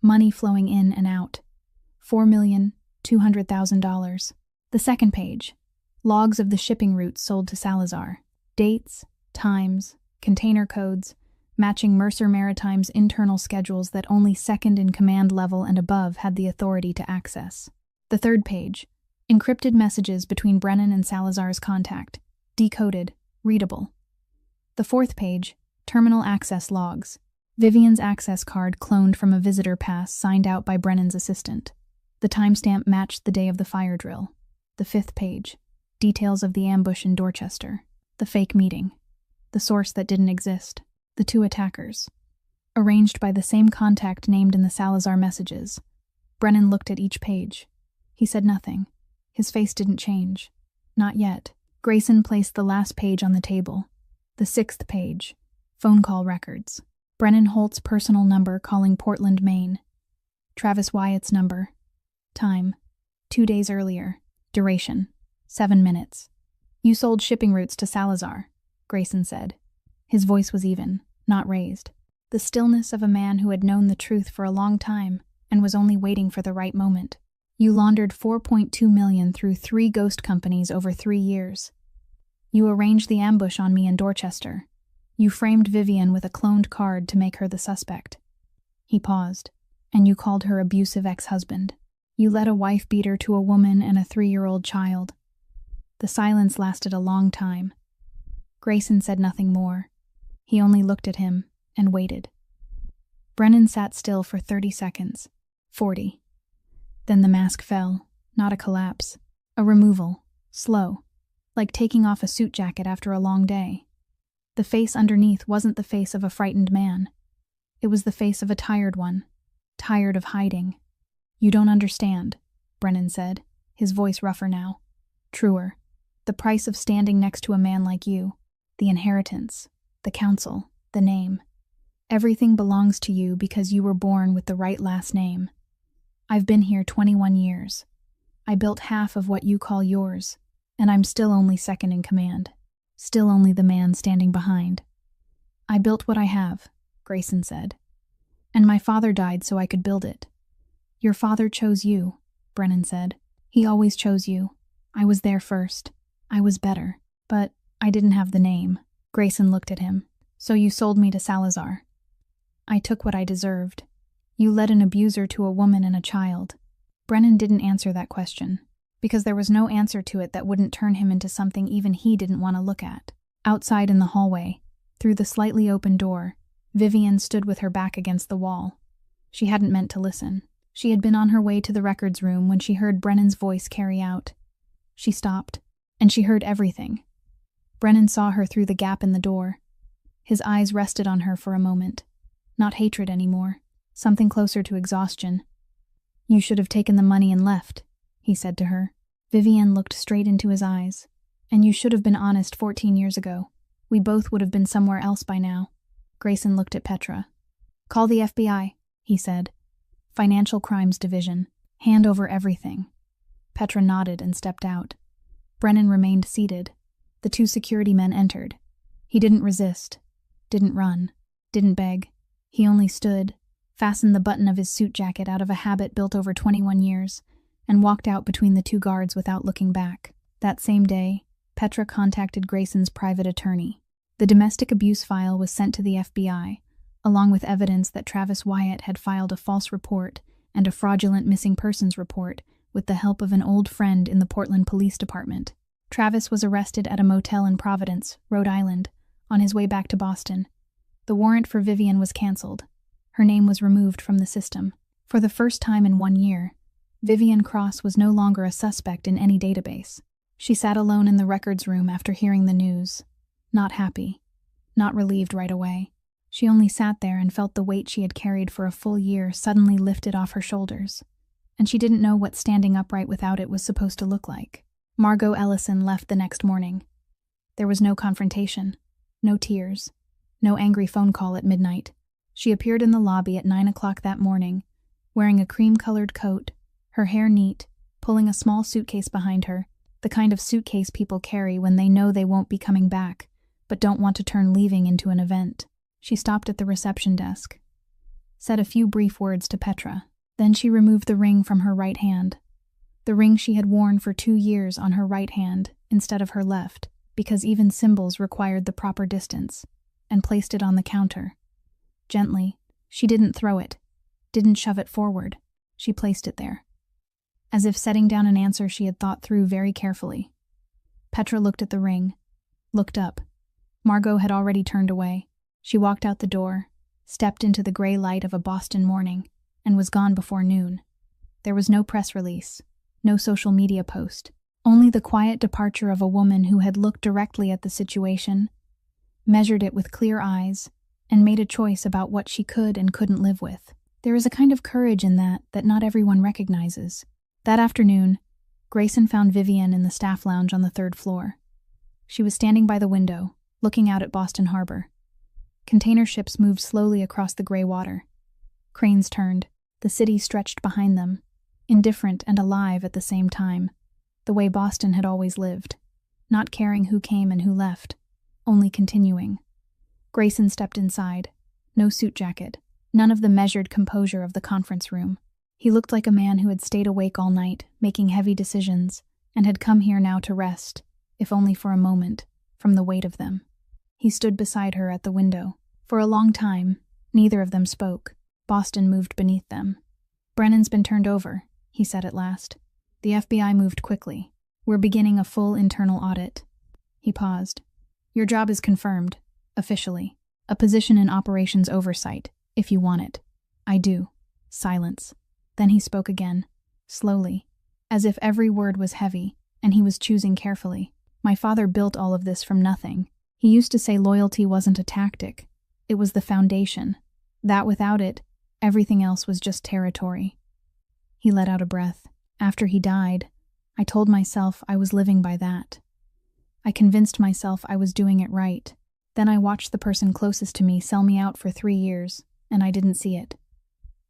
Money flowing in and out. $4,200,000. The second page, logs of the shipping routes sold to Salazar. Dates, times, container codes, matching Mercer Maritime's internal schedules that only second-in-command level and above had the authority to access. The third page, encrypted messages between Brennan and Salazar's contact, decoded, readable. The fourth page, terminal access logs, Vivian's access card cloned from a visitor pass signed out by Brennan's assistant. The timestamp matched the day of the fire drill. The fifth page, details of the ambush in Dorchester, the fake meeting, the source that didn't exist, the 2 attackers, arranged by the same contact named in the Salazar messages. Brennan looked at each page. He said nothing. His face didn't change. Not yet. Grayson placed the last page on the table. The 6th page, phone call records. Brennan Holt's personal number calling Portland, Maine. Travis Wyatt's number. Time, 2 days earlier. Duration, 7 minutes. You sold shipping routes to Salazar, Grayson said. His voice was even, not raised. The stillness of a man who had known the truth for a long time and was only waiting for the right moment. You laundered $4.2 million through 3 ghost companies over 3 years. You arranged the ambush on me in Dorchester. You framed Vivian with a cloned card to make her the suspect. He paused. And you called her abusive ex-husband. You led a wife-beater to a woman and a 3-year-old child. The silence lasted a long time. Grayson said nothing more. He only looked at him and waited. Brennan sat still for 30 seconds. 40. Then the mask fell, not a collapse, a removal, slow, like taking off a suit jacket after a long day. The face underneath wasn't the face of a frightened man. It was the face of a tired one, tired of hiding. You don't understand, Brennan said, his voice rougher now, truer. The price of standing next to a man like you, the inheritance, the counsel, the name. Everything belongs to you because you were born with the right last name. I've been here 21 years. I built half of what you call yours, and I'm still only second in command. Still only the man standing behind. I built what I have, Grayson said. And my father died so I could build it. Your father chose you, Brennan said. He always chose you. I was there first. I was better. But I didn't have the name. Grayson looked at him. So you sold me to Salazar. I took what I deserved. You led an abuser to a woman and a child. Brennan didn't answer that question, because there was no answer to it that wouldn't turn him into something even he didn't want to look at. Outside in the hallway, Through the slightly open door, Vivian stood with her back against the wall. She hadn't meant to listen. She had been on her way to the records room when she heard Brennan's voice carry out. She stopped, and she heard everything. Brennan saw her through the gap in the door. His eyes rested on her for a moment. Not hatred anymore, something closer to exhaustion. "You should have taken the money and left," he said to her. Vivian looked straight into his eyes. "And you should have been honest 14 years ago. We both would have been somewhere else by now." Grayson looked at Petra. "Call the FBI," he said. "Financial Crimes Division. Hand over everything." Petra nodded and stepped out. Brennan remained seated. The two security men entered. He didn't resist, didn't run, didn't beg. He only stood, fastened the button of his suit jacket out of a habit built over 21 years, and walked out between the two guards without looking back. That same day, Petra contacted Grayson's private attorney. The domestic abuse file was sent to the FBI, along with evidence that Travis Wyatt had filed a false report and a fraudulent missing persons report with the help of an old friend in the Portland Police Department. Travis was arrested at a motel in Providence, Rhode Island, on his way back to Boston. The warrant for Vivian was canceled. Her name was removed from the system. For the first time in 1 year, Vivian Cross was no longer a suspect in any database. She sat alone in the records room after hearing the news. Not happy. Not relieved right away. She only sat there and felt the weight she had carried for a full year suddenly lifted off her shoulders. And she didn't know what standing upright without it was supposed to look like. Margot Ellison left the next morning. There was no confrontation, no tears, no angry phone call at midnight. She appeared in the lobby at 9 o'clock that morning, wearing a cream-colored coat, her hair neat, pulling a small suitcase behind her, the kind of suitcase people carry when they know they won't be coming back, but don't want to turn leaving into an event. She stopped at the reception desk, said a few brief words to Petra. Then she removed the ring from her right hand, the ring she had worn for 2 years on her right hand instead of her left, because even symbols required the proper distance, and placed it on the counter. Gently, she didn't throw it, didn't shove it forward. She placed it there, as if setting down an answer she had thought through very carefully. Petra looked at the ring, looked up. Margot had already turned away. She walked out the door, stepped into the gray light of a Boston morning, and was gone before noon. There was no press release, no social media post, only the quiet departure of a woman who had looked directly at the situation, measured it with clear eyes, and made a choice about what she could and couldn't live with. There is a kind of courage in that not everyone recognizes. That afternoon, Grayson found Vivian in the staff lounge on the 3rd floor. She was standing by the window, looking out at Boston Harbor. Container ships moved slowly across the gray water. Cranes turned. The city stretched behind them, indifferent and alive at the same time, the way Boston had always lived, not caring who came and who left, only continuing. Grayson stepped inside. No suit jacket, none of the measured composure of the conference room. He looked like a man who had stayed awake all night, making heavy decisions, and had come here now to rest, if only for a moment, from the weight of them. He stood beside her at the window. For a long time, neither of them spoke. Boston moved beneath them. "Brennan's been turned over," he said at last. The FBI moved quickly. "We're beginning a full internal audit." He paused. "Your job is confirmed, officially. A position in operations oversight, if you want it." "I do." Silence. Then he spoke again, slowly, as if every word was heavy, and he was choosing carefully. "My father built all of this from nothing. He used to say loyalty wasn't a tactic. It was the foundation. That without it, everything else was just territory." He let out a breath. "After he died, I told myself I was living by that. I convinced myself I was doing it right. Then I watched the person closest to me sell me out for 3 years, and I didn't see it."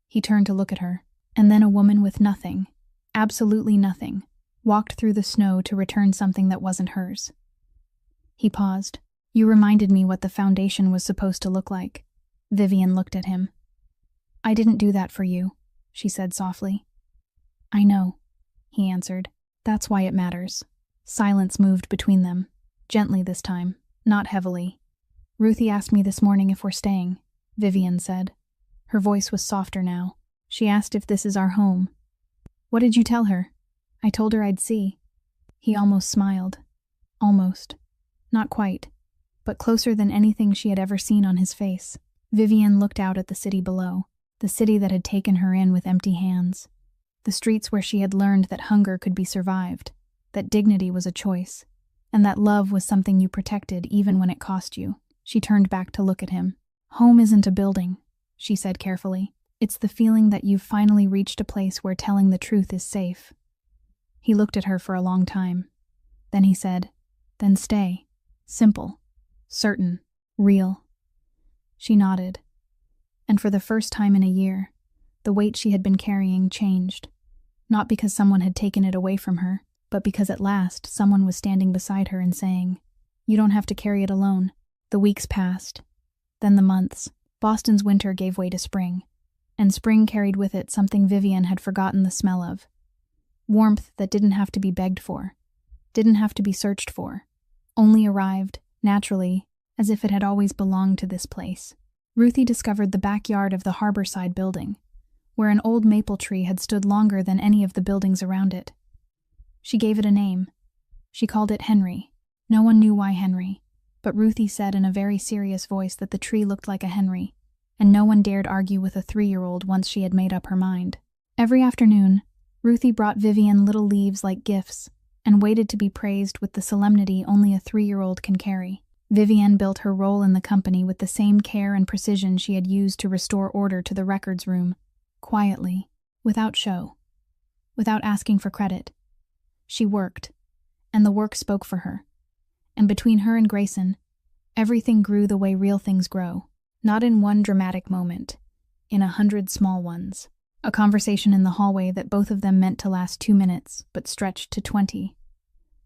He turned to look at her, and then a woman with nothing, absolutely nothing, walked through the snow to return something that wasn't hers. He paused. "You reminded me what the foundation was supposed to look like." Vivian looked at him. "I didn't do that for you," she said softly. "I know," he answered. "That's why it matters." Silence moved between them, gently this time, not heavily. "Ruthie asked me this morning if we're staying," Vivian said. Her voice was softer now. "She asked if this is our home." "What did you tell her?" "I told her I'd see." He almost smiled. Almost. Not quite. but closer than anything she had ever seen on his face. Vivian looked out at the city below, the city that had taken her in with empty hands. The streets where she had learned that hunger could be survived, that dignity was a choice, and that love was something you protected even when it cost you. She turned back to look at him. Home isn't a building, she said carefully. It's the feeling that you've finally reached a place where telling the truth is safe. He looked at her for a long time. Then he said, "Then stay. Simple. Certain. Real." She nodded. And for the first time in a year, the weight she had been carrying changed. Not because someone had taken it away from her, but because at last someone was standing beside her and saying, "You don't have to carry it alone." The weeks passed. Then the months. Boston's winter gave way to spring. And spring carried with it something Vivian had forgotten the smell of. Warmth that didn't have to be begged for, didn't have to be searched for, only arrived, naturally, as if it had always belonged to this place. Ruthie discovered the backyard of the Harborside building, where an old maple tree had stood longer than any of the buildings around it. She gave it a name. She called it Henry. No one knew why Henry, but Ruthie said in a very serious voice that the tree looked like a Henry, and no one dared argue with a 3-year-old once she had made up her mind. Every afternoon, Ruthie brought Vivian little leaves like gifts and waited to be praised with the solemnity only a 3-year-old can carry. Vivian built her role in the company with the same care and precision she had used to restore order to the records room, quietly, without show, without asking for credit. She worked, and the work spoke for her. And between her and Grayson, everything grew the way real things grow. Not in one dramatic moment, in 100 small ones. A conversation in the hallway that both of them meant to last 2 minutes, but stretched to 20.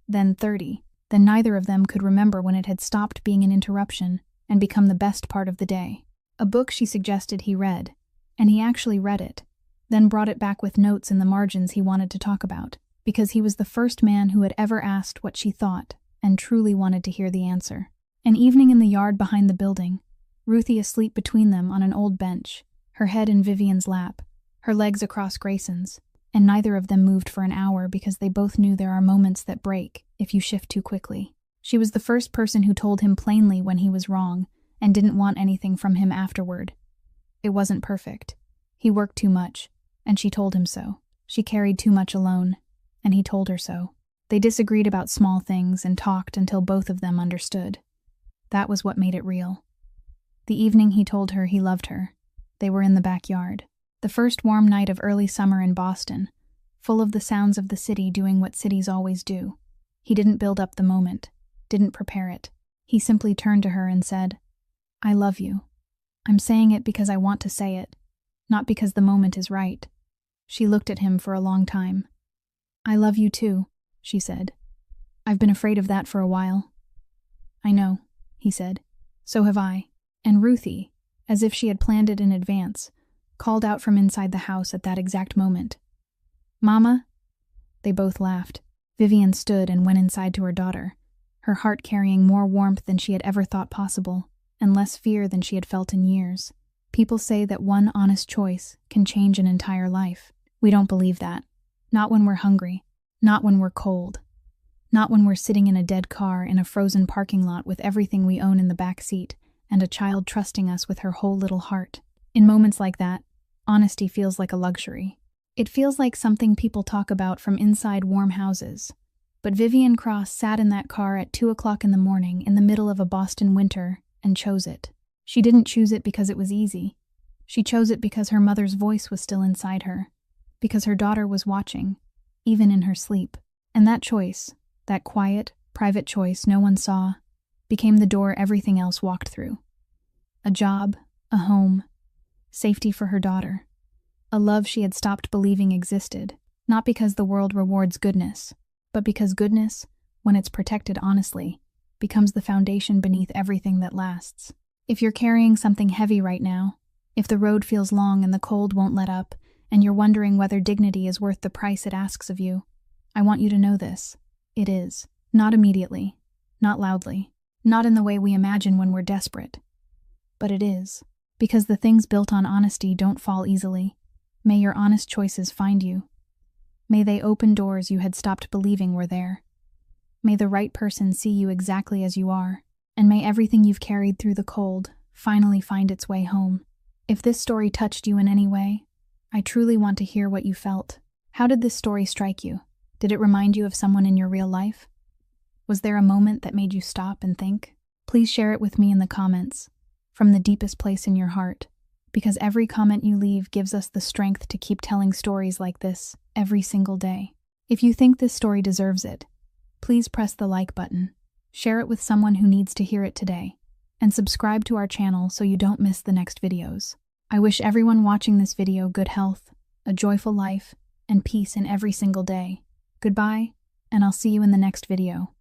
Then 30. Then neither of them could remember when it had stopped being an interruption and become the best part of the day. A book she suggested he read, and he actually read it, then brought it back with notes in the margins he wanted to talk about, because he was the first man who had ever asked what she thought and truly wanted to hear the answer. An evening in the yard behind the building, Ruthie asleep between them on an old bench, her head in Vivian's lap, her legs across Grayson's, and neither of them moved for an hour because they both knew there are moments that break if you shift too quickly. She was the first person who told him plainly when he was wrong and didn't want anything from him afterward. It wasn't perfect. He worked too much, and she told him so. She carried too much alone, and he told her so. They disagreed about small things and talked until both of them understood. That was what made it real. The evening he told her he loved her, they were in the backyard. The first warm night of early summer in Boston, full of the sounds of the city doing what cities always do. He didn't build up the moment, didn't prepare it. He simply turned to her and said, "I love you. I'm saying it because I want to say it, not because the moment is right." She looked at him for a long time. "I love you too," she said. "I've been afraid of that for a while." "I know," he said. "So have I." And Ruthie, as if she had planned it in advance, called out from inside the house at that exact moment, "Mama?" They both laughed. Vivian stood and went inside to her daughter, her heart carrying more warmth than she had ever thought possible, and less fear than she had felt in years. People say that one honest choice can change an entire life. We don't believe that. Not when we're hungry. Not when we're cold. Not when we're sitting in a dead car in a frozen parking lot with everything we own in the back seat and a child trusting us with her whole little heart. In moments like that, honesty feels like a luxury. It feels like something people talk about from inside warm houses. But Vivian Cross sat in that car at 2 o'clock in the morning in the middle of a Boston winter and chose it. She didn't choose it because it was easy. She chose it because her mother's voice was still inside her, because her daughter was watching, even in her sleep. And that choice, that quiet, private choice no one saw, became the door everything else walked through. A job, a home, safety for her daughter, a love she had stopped believing existed, not because the world rewards goodness, but because goodness, when it's protected honestly, becomes the foundation beneath everything that lasts. If you're carrying something heavy right now, if the road feels long and the cold won't let up, and you're wondering whether dignity is worth the price it asks of you, I want you to know this. It is. Not immediately, not loudly, not in the way we imagine when we're desperate. But it is. Because the things built on honesty don't fall easily. May your honest choices find you. May they open doors you had stopped believing were there. May the right person see you exactly as you are, and may everything you've carried through the cold finally find its way home. If this story touched you in any way, I truly want to hear what you felt. How did this story strike you? Did it remind you of someone in your real life? Was there a moment that made you stop and think? Please share it with me in the comments, from the deepest place in your heart, because every comment you leave gives us the strength to keep telling stories like this every single day. If you think this story deserves it, please press the like button, share it with someone who needs to hear it today, and subscribe to our channel so you don't miss the next videos. I wish everyone watching this video good health, a joyful life, and peace in every single day. Goodbye, and I'll see you in the next video.